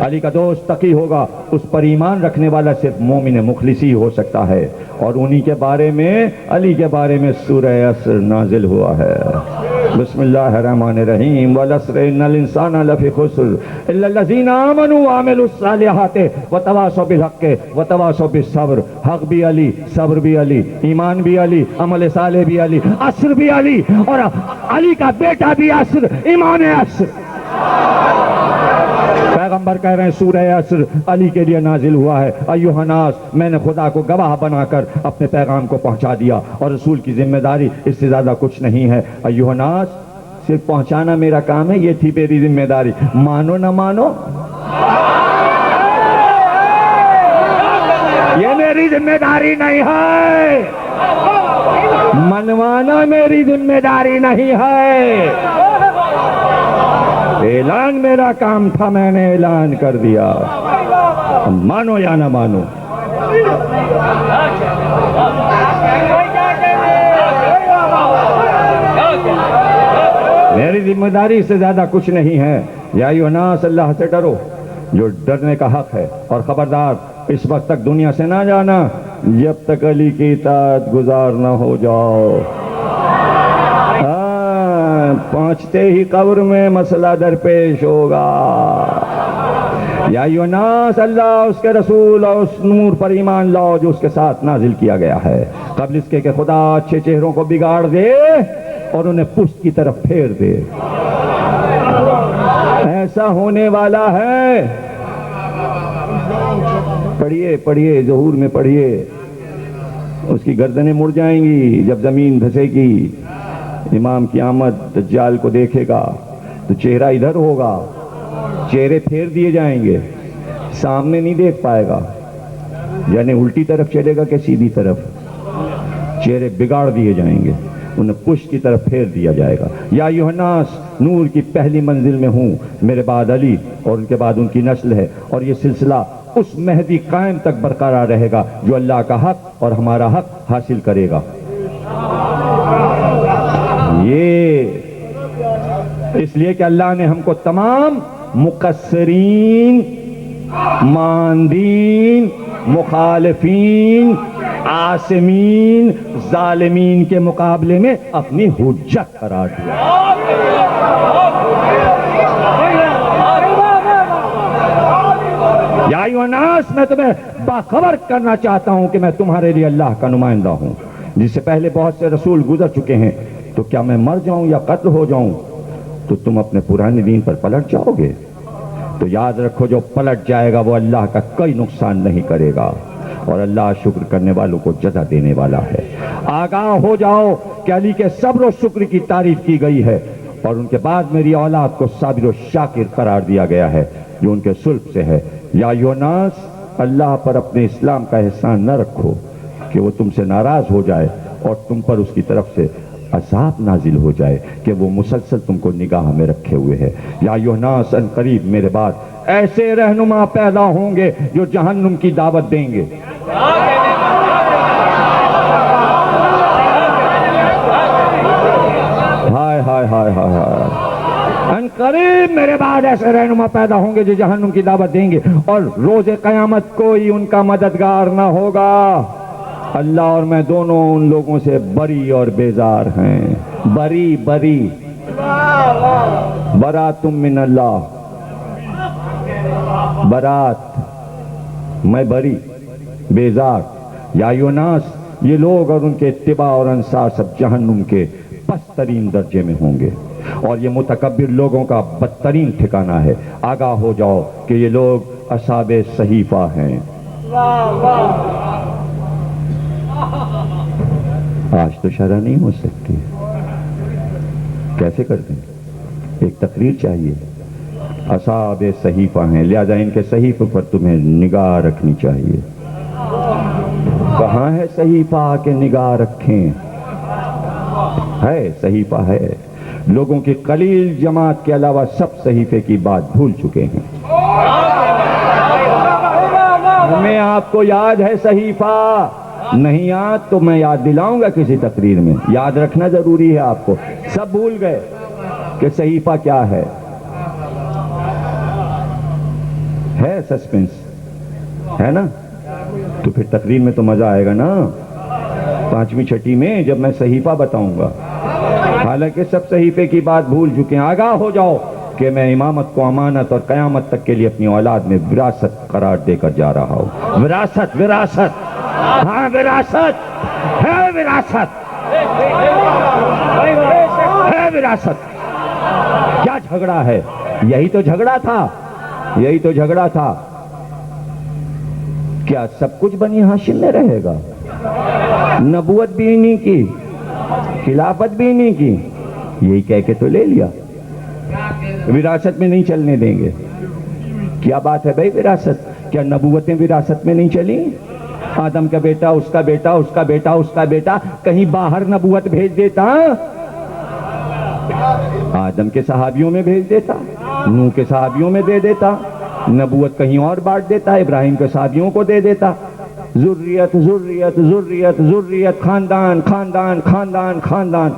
علی کا دوست تقی ہوگا، اس پر ایمان رکھنے والا صرف مومن مخلص ہی ہو سکتا ہے، اور انہی کے بارے میں، علی کے بارے میں سورہ عصر نازل ہوا ہے۔ بسم اللہ الرحمن الرحیم، والعصر ان الانسان لفی خسر الا الذین آمنوا وعملوا الصالحات وتواصوا بالحق وتواصوا بالصبر۔ حق بھی علی، صبر بھی علی، ایمان بھی علی، عمل صالح بھی علی، عصر بھی علی، اور علی کا بیٹا بھی عصر، امام عصر۔ پیغمبر کہہ رہے ہیں سورہ عصر علی کے لیے نازل ہوا ہے۔ ایھا الناس، میں نے خدا کو گواہ بنا کر اپنے پیغام کو پہنچا دیا، اور رسول کی ذمہ داری اس سے زیادہ کچھ نہیں ہے۔ ایھا الناس، صرف پہنچانا میرا کام ہے، یہ تھی میری ذمہ داری، مانو نہ مانو یہ میری ذمہ داری نہیں ہے، منوانا میری ذمہ داری نہیں ہے، اعلان میرا کام تھا، میں نے اعلان کر دیا، مانو یا نہ مانو۔ میری ذمہ داری سے زیادہ کچھ نہیں ہے۔ یا ایھا الناس، اللہ سے ڈرو جو ڈرنے کا حق ہے، اور خبردار اس وقت تک دنیا سے نہ جانا جب تک علی کی اطاعت گزار نہ ہو جاؤ۔ پہنچتے ہی قبر میں مسئلہ درپیش ہوگا۔ یا ایھا الناس، اللہ، اس کے رسول اور اس نور پر ایمان لاؤ جو اس کے ساتھ نازل کیا گیا ہے، قبل اس کے کہ خدا اچھے چہروں کو بگاڑ دے اور انہیں پشت کی طرف پھیر دے۔ ایسا ہونے والا ہے، پڑھیے پڑھیے، ظہور میں پڑھیے، اس کی گردنیں مڑ جائیں گی جب زمین دھسے گی۔ امام کی آمد دجال کو دیکھے گا تو چہرہ ادھر ہوگا، چہرے پھیر دیے جائیں گے، سامنے نہیں دیکھ پائے گا، یعنی الٹی طرف چلے گا کہ سیدھی طرف، چہرے بگاڑ دیے جائیں گے، انہیں پشت کی طرف پھیر دیا جائے گا۔ یا ایھا الناس، نور کی پہلی منزل میں ہوں، میرے بعد علی اور ان کے بعد ان کی نسل ہے، اور یہ سلسلہ اس مہدی قائم تک برقرار رہے گا جو اللہ کا حق اور ہمارا حق حاصل کرے گا۔ یہ اس لیے کہ اللہ نے ہم کو تمام مقصرین، ماندین، مخالفین، عاصمین، ظالمین کے مقابلے میں اپنی حجت قرار دیا۔ یا ایھا الناس، میں تمہیں باخبر کرنا چاہتا ہوں کہ میں تمہارے لیے اللہ کا نمائندہ ہوں، جس سے پہلے بہت سے رسول گزر چکے ہیں، تو کیا میں مر جاؤں یا قتل ہو جاؤں تو تم اپنے پرانے دین پر پلٹ جاؤ گے؟ تو یاد رکھو، جو پلٹ جائے گا وہ اللہ کا کوئی نقصان نہیں کرے گا، اور اللہ شکر کرنے والوں کو جزا دینے والا ہے۔ آگاہ ہو جاؤ کہ علی کے صبر و شکر کی تعریف کی گئی ہے، اور ان کے بعد میری اولاد کو صابر و شاکر قرار دیا گیا ہے جو ان کے صلب سے ہے۔ یا ایھا الناس، اللہ پر اپنے اسلام کا احسان نہ رکھو، کہ وہ تم سے ناراض ہو جائے اور تم پر اس کی طرف سے عذاب نازل ہو جائے کہ وہ مسلسل تم کو نگاہ میں رکھے ہوئے ہے۔ یا ایھا الناس، ان قریب میرے بعد ایسے رہنما پیدا ہوں گے جو جہنم کی دعوت دیں گے۔ ہائے ہائے ہائے ہائے ہائے، ان قریب میرے بعد ایسے رہنما پیدا ہوں گے جو جہنم کی دعوت دیں گے، اور روز قیامت کوئی ان کا مددگار نہ ہوگا۔ اللہ اور میں دونوں ان لوگوں سے بری اور بیزار ہیں۔ بری بری، براتم من اللہ، برات، میں بری، بیزار۔ یا ایھا الناس، یہ لوگ اور ان کے اتباع اور انصار سب جہنم کے پسترین درجے میں ہوں گے، اور یہ متکبر لوگوں کا بدترین ٹھکانہ ہے۔ آگاہ ہو جاؤ کہ یہ لوگ اصحاب صحیفہ ہیں۔ آج تو شرح نہیں ہو سکتی، کیسے کرتے ہیں؟ ایک تقریر چاہیے۔ اصحاب صحیفہ ہیں، لہذا ان کے صحیفے پر تمہیں نگاہ رکھنی چاہیے۔ کہاں ہے صحیفہ کہ نگاہ رکھیں؟ ہے صحیفہ ہے، لوگوں کی قلیل جماعت کے علاوہ سب صحیفے کی بات بھول چکے ہیں۔ ہمیں آپ کو یاد ہے صحیفہ؟ نہیں یاد تو میں یاد دلاؤں گا کسی تقریر میں، یاد رکھنا ضروری ہے آپ کو۔ سب بھول گئے کہ صحیفہ کیا ہے سسپنس ہے نا؟ تو پھر تقریر میں تو مزہ آئے گا نا، پانچویں چھٹی میں جب میں صحیفہ بتاؤں گا۔ حالانکہ سب صحیفے کی بات بھول چکے ہیں۔ آگاہ ہو جاؤ کہ میں امامت کو امانت اور قیامت تک کے لیے اپنی اولاد میں وراثت قرار دے کر جا رہا ہوں۔ وراثت، وراثت، ہاں وراثت ہے، وراثت ہے، وراثت۔ کیا جھگڑا ہے؟ یہی تو جھگڑا تھا، یہی تو جھگڑا تھا۔ کیا سب کچھ بنی ہاشم میں رہے گا؟ نبوت بھی نہیں کی، خلافت بھی نہیں کی، یہی کہہ کے تو لے لیا۔ وراثت میں نہیں چلنے دیں گے۔ کیا بات ہے بھائی وراثت؟ کیا نبوتیں وراثت میں نہیں چلیں؟ آدم کا بیٹا، اس کا بیٹا، اس کا بیٹا، اس کا بیٹا، کہیں باہر نبوت بھیج دیتا، آدم کے صحابیوں میں بھیج دیتا، نوح کے صحابیوں میں دے دیتا، نبوت کہیں اور بانٹ دیتا، ابراہیم کے صحابیوں کو دے دیتا۔ ذریت ذریت ذریت ذریت، خاندان خاندان خاندان خاندان۔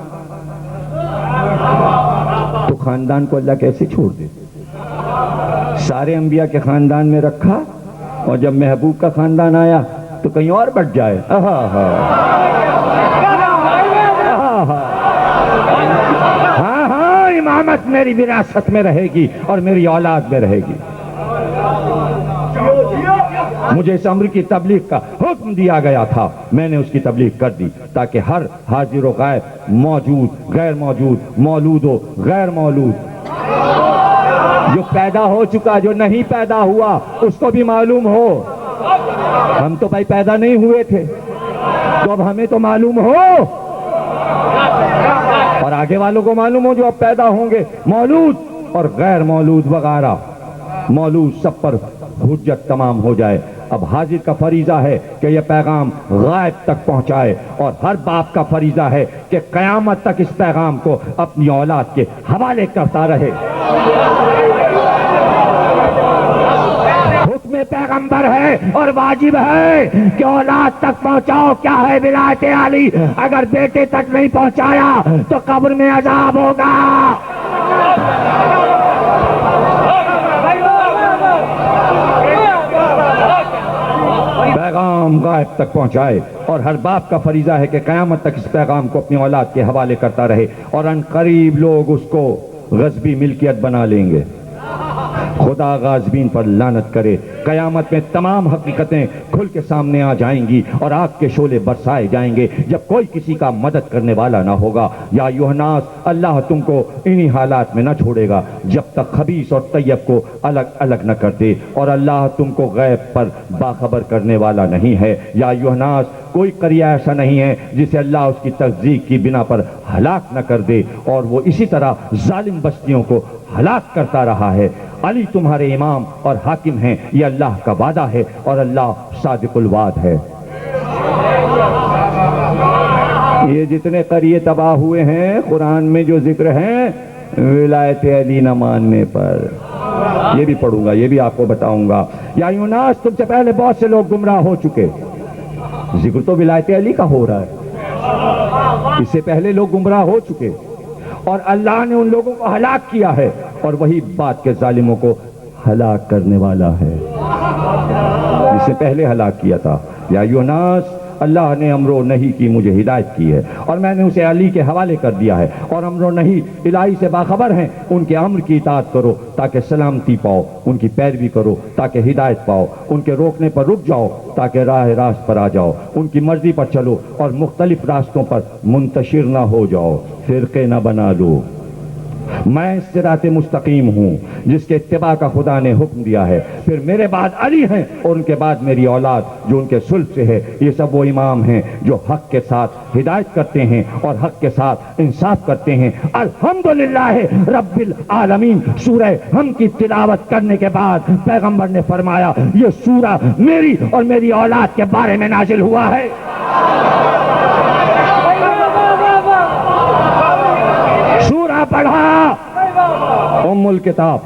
تو خاندان کو اللہ کیسے چھوڑ دے؟ سارے انبیاء کے خاندان میں رکھا، اور جب محبوب کا خاندان آیا تو کہیں اور بٹ جائے۔ ہاں ہاں، امامت میری وراثت میں رہے گی اور میری اولاد میں رہے گی۔ مجھے اس امر کی تبلیغ کا حکم دیا گیا تھا، میں نے اس کی تبلیغ کر دی، تاکہ ہر حاضر و غائب، موجود غیر موجود، مولود و غیر مولود، جو پیدا ہو چکا، جو نہیں پیدا ہوا، اس کو بھی معلوم ہو۔ ہم تو بھائی پیدا نہیں ہوئے تھے، تو اب ہمیں تو معلوم ہو، اور آگے والوں کو معلوم ہو جو اب پیدا ہوں گے، مولود اور غیر مولود وغیرہ۔ مولود سب پر حجت تمام ہو جائے۔ اب حاضر کا فریضہ ہے کہ یہ پیغام غائب تک پہنچائے، اور ہر باپ کا فریضہ ہے کہ قیامت تک اس پیغام کو اپنی اولاد کے حوالے کرتا رہے۔ حکم پیغمبر ہے اور واجب ہے کہ اولاد تک پہنچاؤ۔ کیا ہے ولایت علی؟ اگر بیٹے تک نہیں پہنچایا تو قبر میں عذاب ہوگا۔ پیغام غائب تک پہنچائے، اور ہر باپ کا فریضہ ہے کہ قیامت تک اس پیغام کو اپنی اولاد کے حوالے کرتا رہے، اور ان قریب لوگ اس کو غصبی ملکیت بنا لیں گے۔ خدا غاصبین پر لعنت کرے۔ قیامت میں تمام حقیقتیں کھل کے سامنے آ جائیں گی، اور آگ کے شعلے برسائے جائیں گے جب کوئی کسی کا مدد کرنے والا نہ ہوگا۔ یا ایھا الناس، اللہ تم کو انہی حالات میں نہ چھوڑے گا جب تک خبیث اور طیب کو الگ الگ نہ کر دے، اور اللہ تم کو غیب پر باخبر کرنے والا نہیں ہے۔ یا ایھا الناس، کوئی قریہ ایسا نہیں ہے جسے اللہ اس کی تصدیق کی بنا پر ہلاک نہ کر دے، اور وہ اسی طرح ظالم بستیوں کو ہلاک کرتا رہا ہے۔ علی تمہارے امام اور حاکم ہیں، یہ اللہ کا وعدہ ہے، اور اللہ صادق الوعد ہے۔ یہ جتنے قریے تباہ ہوئے ہیں قرآن میں جو ذکر ہیں ولایت علی نہ ماننے پر، یہ بھی پڑھوں گا، یہ بھی آپ کو بتاؤں گا۔ یا یوناس تم سے پہلے بہت سے لوگ گمراہ ہو چکے، ذکر تو ولایت علی کا ہو رہا ہے، اس سے پہلے لوگ گمراہ ہو چکے اور اللہ نے ان لوگوں کو ہلاک کیا ہے، اور وہی بات کے ظالموں کو ہلاک کرنے والا ہے، اس سے پہلے ہلاک کیا تھا۔ یا یوناس اللہ نے امر و نہی کی مجھے ہدایت کی ہے اور میں نے اسے علی کے حوالے کر دیا ہے، اور امر و نہی الہی سے باخبر ہیں، ان کے امر کی اطاعت کرو تاکہ سلامتی پاؤ، ان کی پیروی کرو تاکہ ہدایت پاؤ، ان کے روکنے پر رک جاؤ تاکہ راہ راست پر آ جاؤ، ان کی مرضی پر چلو اور مختلف راستوں پر منتشر نہ ہو جاؤ، فرقے نہ بنا لو۔ میں صراط مستقیم ہوں جس کے اتباع کا خدا نے حکم دیا ہے، پھر میرے بعد علی ہیں اور ان کے بعد میری اولاد جو ان کے صلب سے ہے، یہ سب وہ امام ہیں جو حق کے ساتھ ہدایت کرتے ہیں اور حق کے ساتھ انصاف کرتے ہیں۔ الحمدللہ رب العالمین۔ سورہ ہم کی تلاوت کرنے کے بعد پیغمبر نے فرمایا یہ سورہ میری اور میری اولاد کے بارے میں نازل ہوا ہے۔ سورہ پڑھا ام الکتاب،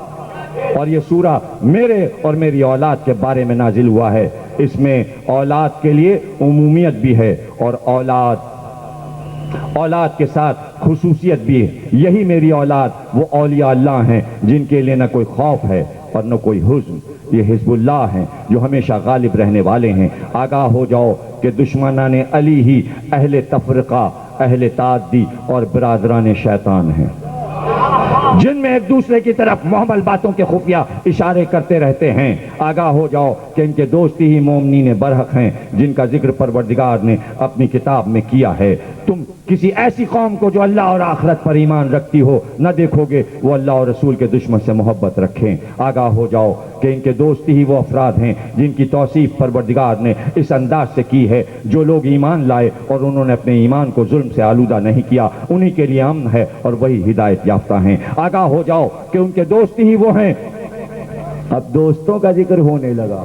اور یہ سورہ میرے اور میری اولاد کے بارے میں نازل ہوا ہے۔ اس میں اولاد کے لیے عمومیت بھی ہے اور اولاد کے ساتھ خصوصیت بھی ہے۔ یہی میری اولاد وہ اولیاء اللہ ہیں جن کے لیے نہ کوئی خوف ہے اور نہ کوئی حزن، یہ حزب اللہ ہیں جو ہمیشہ غالب رہنے والے ہیں۔ آگاہ ہو جاؤ کہ دشمنان علی ہی اہل تفرقہ، اہل تعدی اور برادران شیطان ہیں، جن میں ایک دوسرے کی طرف محمل باتوں کے خفیہ اشارے کرتے رہتے ہیں۔ آگاہ ہو جاؤ کہ ان کے دوستی ہی مومنین برحق ہیں جن کا ذکر پروردگار نے اپنی کتاب میں کیا ہے۔ تم کسی ایسی قوم کو جو اللہ اور آخرت پر ایمان رکھتی ہو نہ دیکھو گے وہ اللہ اور رسول کے دشمن سے محبت رکھیں۔ آگاہ ہو جاؤ کہ ان کے دوستی ہی وہ افراد ہیں جن کی توصیف پروردگار نے اس انداز سے کی ہے، جو لوگ ایمان لائے اور انہوں نے اپنے ایمان کو ظلم سے آلودہ نہیں کیا، انہی کے لیے امن ہے اور وہی ہدایت یافتہ ہیں۔ آگاہ ہو جاؤ کہ ان کے دوستی ہی وہ ہیں۔ اب دوستوں کا ذکر ہونے لگا،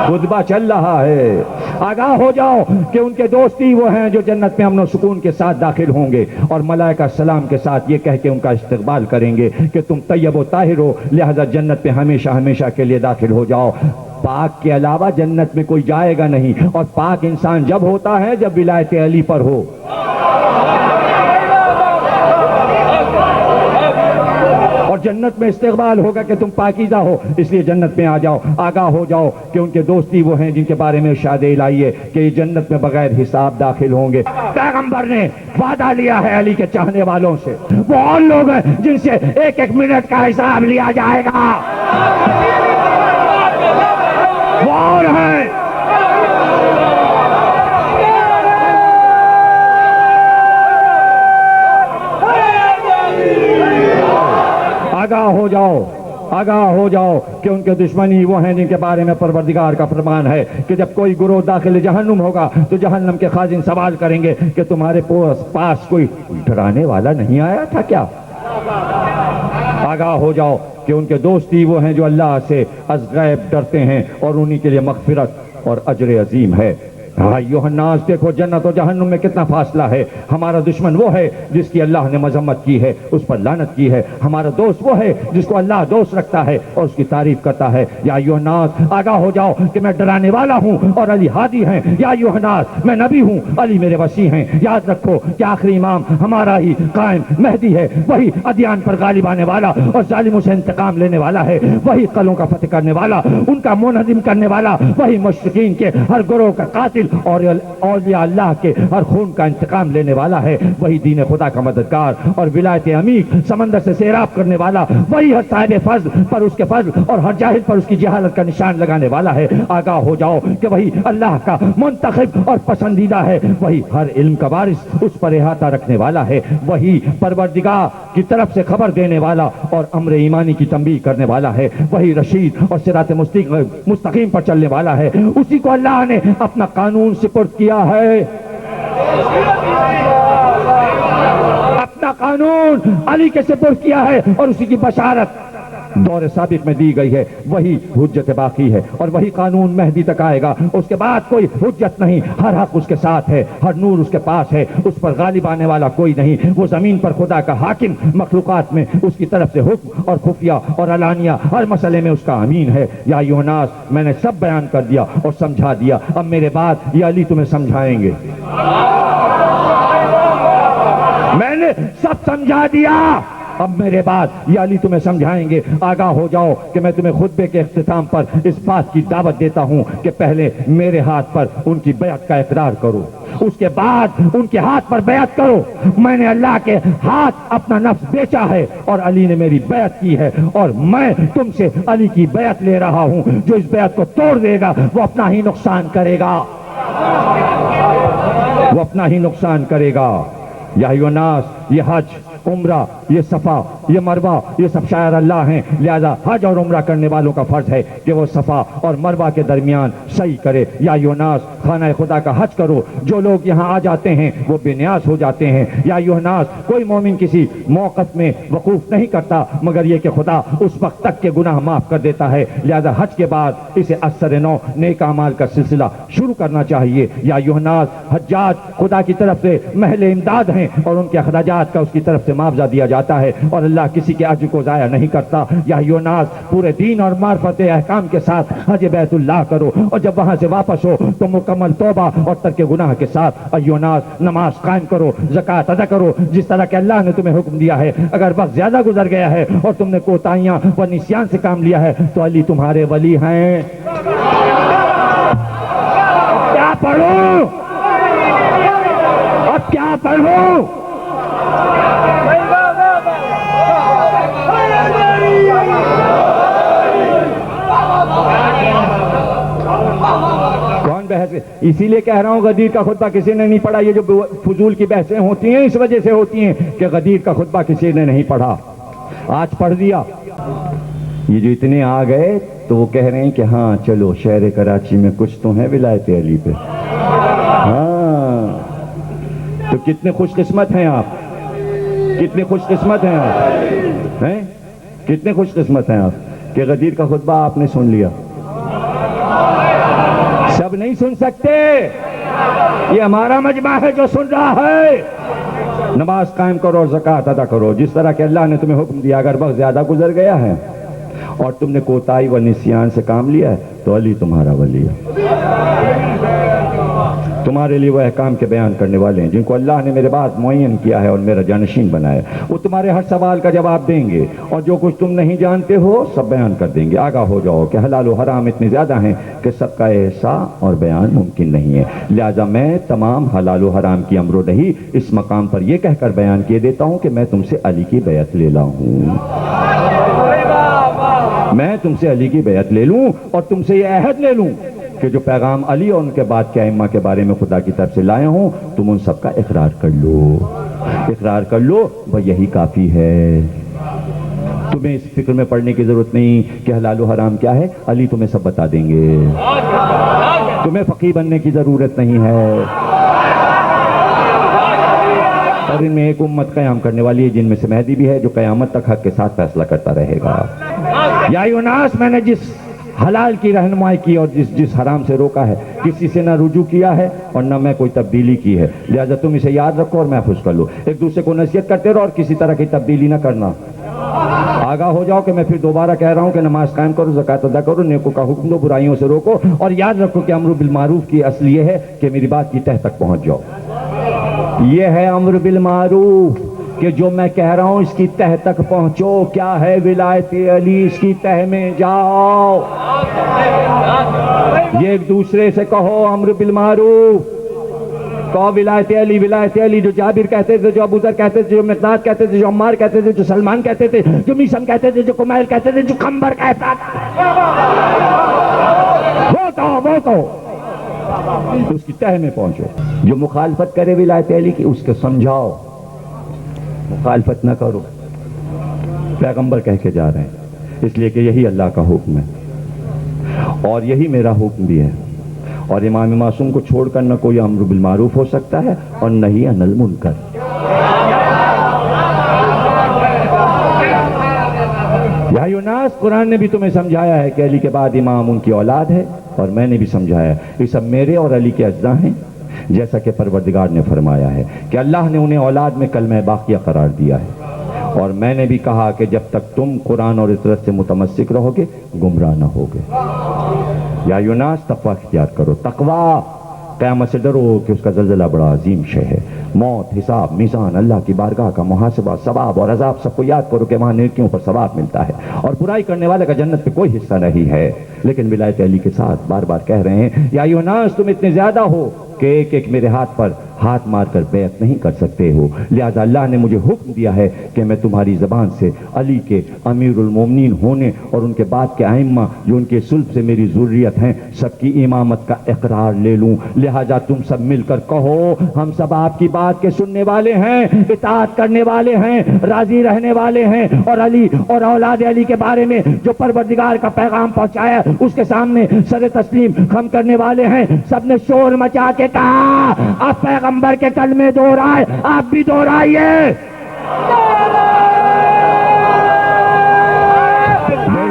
خطبہ چل رہا ہے۔ آگاہ ہو جاؤ کہ ان کے دوستی وہ ہیں جو جنت میں امن و سکون کے ساتھ داخل ہوں گے اور ملائکہ سلام کے ساتھ یہ کہہ کے ان کا استقبال کریں گے کہ تم طیب و طاہر ہو، لہذا جنت میں ہمیشہ ہمیشہ کے لیے داخل ہو جاؤ۔ پاک کے علاوہ جنت میں کوئی جائے گا نہیں، اور پاک انسان جب ہوتا ہے جب ولایت علی پر ہو۔ اور جنت میں استقبال ہوگا کہ تم پاکیزہ ہو، اس لیے جنت میں آ جاؤ۔ آگاہ ہو جاؤ کہ ان کے دوستی وہ ہیں جن کے بارے میں ارشاد الہی ہے کہ یہ جنت میں بغیر حساب داخل ہوں گے۔ پیغمبر نے وعدہ لیا ہے علی کے چاہنے والوں سے، وہ اور لوگ ہیں جن سے ایک ایک منٹ کا حساب لیا جائے گا، وہ اور ہیں۔ آگاہ ہو جاؤ کہ ان کے دشمنی وہ ہیں جن کے بارے میں پروردگار کا فرمان ہے کہ جب کوئی گروہ داخل جہنم ہوگا تو جہنم کے خازن سوال کریں گے کہ تمہارے پاس کوئی ڈرانے والا نہیں آیا تھا کیا؟ آگاہ ہو جاؤ کہ ان کے دوستی وہ ہیں جو اللہ سے از غیب ڈرتے ہیں اور انہی کے لیے مغفرت اور اجر عظیم ہے۔ بھائیو الناس، دیکھو جنت و جہنم میں کتنا فاصلہ ہے۔ ہمارا دشمن وہ ہے جس کی اللہ نے مذمت کی ہے، اس پر لعنت کی ہے۔ ہمارا دوست وہ ہے جس کو اللہ دوست رکھتا ہے اور اس کی تعریف کرتا ہے۔ یا ایھا الناس، آگاہ ہو جاؤ کہ میں ڈرانے والا ہوں اور علی ہادی ہیں۔ یا ایھا الناس، میں نبی ہوں، علی میرے وصی ہیں۔ یاد رکھو کہ آخری امام ہمارا ہی قائم مہدی ہے، وہی ادیان پر غالب آنے والا اور ظالموں سے انتقام لینے والا ہے، وہی قلعوں کا فتح کرنے والا، ان کا منہدم کرنے والا، وہی مشرکین کے ہر گروہ کا قاتل اور اولیاء اللہ کے ہر خون کا انتقام لینے والا ہے، وہی دین خدا کا مددگار اور ولایت عمیق سمندر سے سیراب کرنے والا، وہی ہر صاحب فضل پر اس کے فضل اور ہر جاہل پر اس کی جہالت کا نشان لگانے والا ہے۔ آگاہ ہو جاؤ کہ وہی اللہ کا منتخب اور پسندیدہ ہے، وہی ہر علم کا وارث اس پر احاطہ رکھنے والا ہے، وہی پروردگار کی طرف سے خبر دینے والا اور امر ایمانی کی تنبیہ کرنے والا ہے، وہی رشید اور صراط مستقیم پر چلنے والا ہے۔ اسی کو اللہ نے اپنا قانون سپرد کیا ہے، اپنا قانون علی کے سپرد کیا ہے، اور اسی کی بشارت دور سابق میں دی گئی ہے وہی حجت باقی ہے، اور وہی قانون مہدی تک آئے گا، اس کے بعد کوئی حجت نہیں، ہر حق اس کے ساتھ ہے، ہر نور اس کے پاس ہے، اس پر غالب آنے والا کوئی نہیں، وہ زمین پر خدا کا حاکم، مخلوقات میں اس کی طرف سے حکم اور خفیہ اور علانیہ ہر مسئلے میں اس کا امین ہے۔ یا ایھا الناس، میں نے سب بیان کر دیا اور سمجھا دیا، اب میرے بعد یہ علی تمہیں سمجھائیں گے۔ میں نے سب سمجھا دیا، اب میرے بعد یہ علی تمہیں سمجھائیں گے۔ آگاہ ہو جاؤ کہ میں تمہیں خطبے کے اختتام پر اس بات کی دعوت دیتا ہوں کہ پہلے میرے ہاتھ پر ان کی بیعت کا اقرار کرو، اس کے بعد ان کے ہاتھ پر بیعت کرو۔ میں نے اللہ کے ہاتھ اپنا نفس بیچا ہے اور علی نے میری بیعت کی ہے، اور میں تم سے علی کی بیعت لے رہا ہوں۔ جو اس بیعت کو توڑ دے گا وہ اپنا ہی نقصان کرے گا، وہ اپنا ہی نقصان کرے گا۔ یا ایھا الناس، یہ حج، عمرہ، یہ صفا، یہ مروہ، یہ سب شاعر اللہ ہیں، لہذا حج اور عمرہ کرنے والوں کا فرض ہے کہ وہ صفا اور مروہ کے درمیان سعی کرے۔ یا ایھا الناس، خانہ خدا کا حج کرو۔ جو لوگ یہاں آ جاتے ہیں وہ بے نیاز ہو جاتے ہیں۔ یا ایھا الناس، کوئی مومن کسی موقف میں وقوف نہیں کرتا مگر یہ کہ خدا اس وقت تک کے گناہ معاف کر دیتا ہے، لہذا حج کے بعد اسے اثر نو نیک اعمال کا سلسلہ شروع کرنا چاہیے۔ یا ایھا الناس، حجاج خدا کی طرف سے محل امداد ہیں اور ان کے اخراجات کا اس کی طرف سے معاوضہ دیا جاتا ہے، اور اللہ کسی کے اجر کو ضائع نہیں کرتا۔ یا ایھا الناس، پورے دین اور معرفت احکام کے ساتھ حج بیت اللہ کرو، اور جب وہاں سے واپس ہو تو مکمل توبہ اور ترک گناہ کے ساتھ ایھا الناس نماز قائم کرو، زکوٰۃ ادا کرو جس طرح کہ اللہ نے تمہیں حکم دیا ہے۔ اگر وقت زیادہ گزر گیا ہے اور تم نے کوتاہیاں و نسیان سے کام لیا ہے تو علی تمہارے ولی ہیں۔ کیا پڑھوں اب، کیا پڑھوں؟ کون بحث؟ اسی لیے کہہ رہا ہوں غدیر کا خطبہ کسی نے نہیں پڑھا۔ یہ جو فضول کی بحثیں ہوتی ہیں اس وجہ سے ہوتی ہیں کہ غدیر کا خطبہ کسی نے نہیں پڑھا، آج پڑھ دیا۔ یہ جو اتنے آ گئے تو وہ کہہ رہے ہیں کہ ہاں چلو شہر کراچی میں کچھ تو ہیں ولایت علی پہ۔ ہاں تو کتنے خوش قسمت ہیں آپ، کتنے خوش قسمت ہیں آپ، ہیں کتنے خوش قسمت ہیں آپ کہ غدیر کا خطبہ آپ نے سن لیا۔ سب نہیں سن سکتے، یہ ہمارا مجمع ہے جو سن رہا ہے۔ نماز قائم کرو اور زکوٰۃ ادا کرو جس طرح کہ اللہ نے تمہیں حکم دیا۔ اگر وقت زیادہ گزر گیا ہے اور تم نے کوتاہی و نسیان سے کام لیا ہے تو علی تمہارا ولی ہے۔ تمہارے لیے وہ احکام کے بیان کرنے والے ہیں جن کو اللہ نے میرے بعد معین کیا ہے اور میرا جانشین بنایا ہے۔ وہ تمہارے ہر سوال کا جواب دیں گے اور جو کچھ تم نہیں جانتے ہو سب بیان کر دیں گے۔ آگاہ ہو جاؤ کہ حلال و حرام اتنے زیادہ ہیں کہ سب کا احصاء اور بیان ممکن نہیں ہے، لہذا میں تمام حلال و حرام کی امر و نہی اس مقام پر یہ کہہ کر بیان کیے دیتا ہوں کہ میں تم سے علی کی بیعت لے لاؤں، میں تم سے علی کی بیعت لے لوں اور تم سے یہ عہد لے لوں کہ جو پیغام علی اور ان کے بعد کے ائمہ کے بارے میں خدا کی طرف سے لایا ہوں تم ان سب کا اقرار کر لو، اقرار کر لو، وہ یہی کافی ہے۔ تمہیں اس فکر میں پڑنے کی ضرورت نہیں کہ حلال و حرام کیا ہے، علی تمہیں سب بتا دیں گے۔ تمہیں فقیہ بننے کی ضرورت نہیں ہے، اور ان میں ایک امت قیام کرنے والی ہے جن میں سے مہدی بھی ہے جو قیامت تک حق کے ساتھ فیصلہ کرتا رہے گا۔ یا ایھا الناس، میں نے جس حلال کی رہنمائی کی اور جس حرام سے روکا ہے کسی سے نہ رجوع کیا ہے اور نہ میں کوئی تبدیلی کی ہے، لہذا تم اسے یاد رکھو اور محفوظ کر لو۔ ایک دوسرے کو نصیحت کرتے رہو اور کسی طرح کی تبدیلی نہ کرنا۔ آگاہ ہو جاؤ کہ میں پھر دوبارہ کہہ رہا ہوں کہ نماز قائم کرو، زکوٰۃ ادا کرو، نیکوں کا حکم دو، برائیوں سے روکو، اور یاد رکھو کہ امر بالمعروف کی اصل یہ ہے کہ میری بات کی تہ تک پہنچ جاؤ۔ یہ ہے امر بالمعروف کہ جو میں کہہ رہا ہوں اس کی تہ تک پہنچو۔ کیا ہے ولایت علی، اس کی تہ میں جاؤ۔ یہ ایک دوسرے سے کہو امر بالمعروف، کہو ولایت علی، ولایت علی، جو جابر کہتے تھے، جو ابو ذر کہتے تھے، جو مقداد کہتے تھے، جو عمار کہتے تھے، جو سلمان کہتے تھے، جو میثم کہتے تھے، جو کمیل کہتے تھے، جو قنبر کہتا تھا، وہ کہو، اس کی تہ میں پہنچو۔ جو مخالفت کرے ولایت علی کی اس کو سمجھاؤ، مخالفت نہ کرو۔ پیغمبر کہہ کے جا رہے ہیں، اس لیے کہ یہی اللہ کا حکم ہے اور یہی میرا حکم بھی ہے، اور امام معصوم کو چھوڑ کر نہ کوئی امر بالمعروف ہو سکتا ہے اور نہ ہی عن المنکر۔ یا یوناس، قرآن نے بھی تمہیں سمجھایا ہے کہ علی کے بعد امام ان کی اولاد ہے، اور میں نے بھی سمجھایا ہے یہ سب میرے اور علی کے اجزاء ہیں، جیسا کہ پروردگار نے فرمایا ہے کہ اللہ نے انہیں اولاد میں کلمہ باقیہ قرار دیا ہے، اور میں نے بھی کہا کہ جب تک تم قرآن اور اطرت سے متمسک رہو گے گمراہ نہ ہوگے۔ یا یوناس تقوی اختیار کرو، تقوی، قیامت سے ڈرو کہ اس کا زلزلہ بڑا عظیم شے ہے، موت، حساب، میزان، اللہ کی بارگاہ کا محاسبہ، ثواب اور عذاب، سب کو یاد کرو کہ وہاں نیکیوں پر ثواب ملتا ہے، اور برائی کرنے والے کا جنت پہ کوئی حصہ نہیں ہے۔ لیکن ولایت علی کے ساتھ بار بار کہہ رہے ہیں یا یوناس تم اتنے زیادہ ہو کہ ایک ایک میرے ہاتھ پر ہاتھ مار کر بیعت نہیں کر سکتے ہو، لہذا اللہ نے مجھے حکم دیا ہے کہ میں تمہاری زبان سے علی کے امیر المومنین ہونے اور ان کے بعد کے ائمہ جو ان کے صلب سے میری ذریت ہیں سب کی امامت کا اقرار لے لوں، لہذا تم سب مل کر کہو ہم سب آپ کی بات کے سننے والے ہیں، اطاعت کرنے والے ہیں، راضی رہنے والے ہیں، اور علی اور اولاد علی کے بارے میں جو پروردگار کا پیغام پہنچایا اس کے سامنے سر تسلیم خم کرنے والے ہیں۔ سب نے شور مچا کے کہا اب پیغمبر کے کلمے دہرائے، آپ بھی دہرائیے۔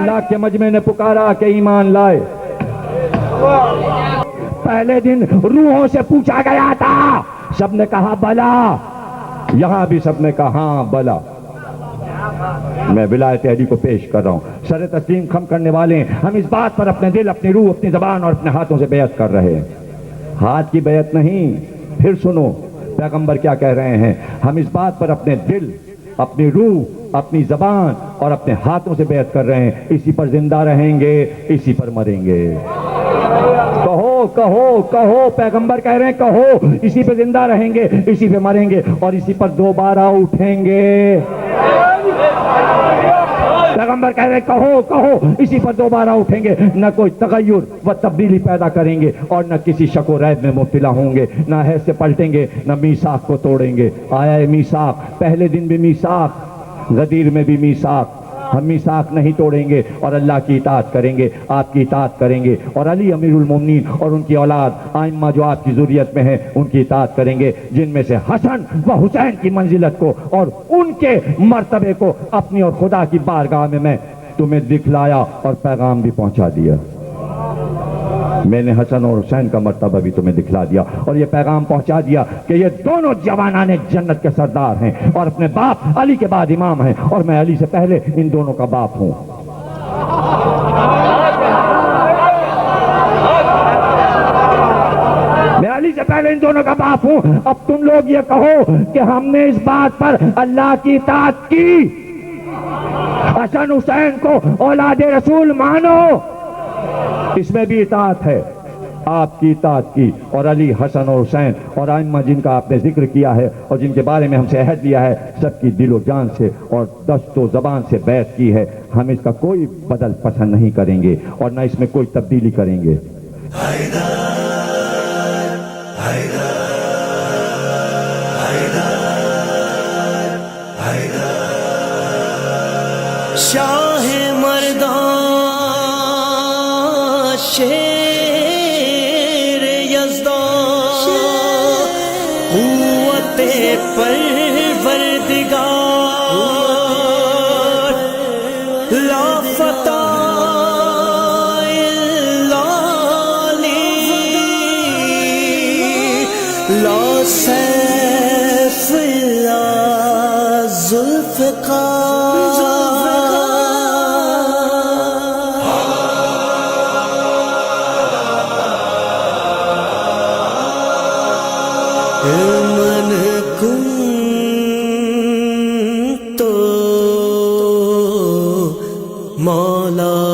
لاکھ کے مجمع نے پکارا کہ ایمان لائے۔ پہلے دن روحوں سے پوچھا گیا تھا، سب نے کہا بلا، یہاں بھی سب نے کہا ہاں بلا۔ میں ولایت علی کو پیش کر رہا ہوں، سر تسلیم خم کرنے والے ہیں، ہم اس بات پر اپنے دل، اپنی روح، اپنی زبان اور اپنے ہاتھوں سے بیعت کر رہے ہیں۔ ہاتھ کی بیعت نہیں، پھر سنو پیغمبر کیا کہہ رہے ہیں، ہم اس بات پر اپنے دل، اپنی روح، اپنی زبان اور اپنے ہاتھوں سے بیعت کر رہے ہیں، اسی پر زندہ رہیں گے، اسی پر مریں گے۔ کہو کہو کہو، پیغمبر کہہ رہے ہیں کہو، اسی پہ زندہ رہیں گے، اسی پہ مریں گے، اور اسی پر دوبارہ اٹھیں گے۔ پیغمبر کہہ رہے ہیں کہو کہو، اسی پر دوبارہ اٹھیں گے، نہ کوئی تغیر و تبدیلی پیدا کریں گے، اور نہ کسی شک و ریب میں مبتلا ہوں گے، نہ حیث سے پلٹیں گے، نہ میثاق کو توڑیں گے۔ آیا ہے میثاق، پہلے دن بھی میثاق، غدیر میں بھی میثاق، ہم میثاق نہیں توڑیں گے اور اللہ کی اطاعت کریں گے، آپ کی اطاعت کریں گے، اور علی امیر المومنین اور ان کی اولاد ائمہ جو آپ کی ذریت میں ہیں ان کی اطاعت کریں گے، جن میں سے حسن و حسین کی منزلت کو اور ان کے مرتبے کو اپنی اور خدا کی بارگاہ میں تمہیں دکھلایا اور پیغام بھی پہنچا دیا۔ میں نے حسن اور حسین کا مرتبہ بھی تمہیں دکھلا دیا اور یہ پیغام پہنچا دیا کہ یہ دونوں جوانان جنت کے سردار ہیں اور اپنے باپ علی کے بعد امام ہیں، اور میں علی سے پہلے ان دونوں کا باپ ہوں۔ میں علی سے پہلے ان دونوں کا باپ ہوں۔ اب تم لوگ یہ کہو کہ ہم نے اس بات پر اللہ کی اطاعت کی، حسن حسین کو اولاد رسول مانو، اس میں بھی اطاعت ہے، آپ کی اطاعت کی، اور علی، حسن اور حسین اور ائمہ جن کا آپ نے ذکر کیا ہے اور جن کے بارے میں ہم سے عہد لیا ہے، سب کی دل و جان سے اور دست و زبان سے بیعت کی ہے۔ ہم اس کا کوئی بدل پسند نہیں کریں گے اور نہ اس میں کوئی تبدیلی کریں گے۔ شاہ مردان شیر یزدان قوت پروردگار لا فتح الا علی لا سیف الا ذوالفقار من کنت مولا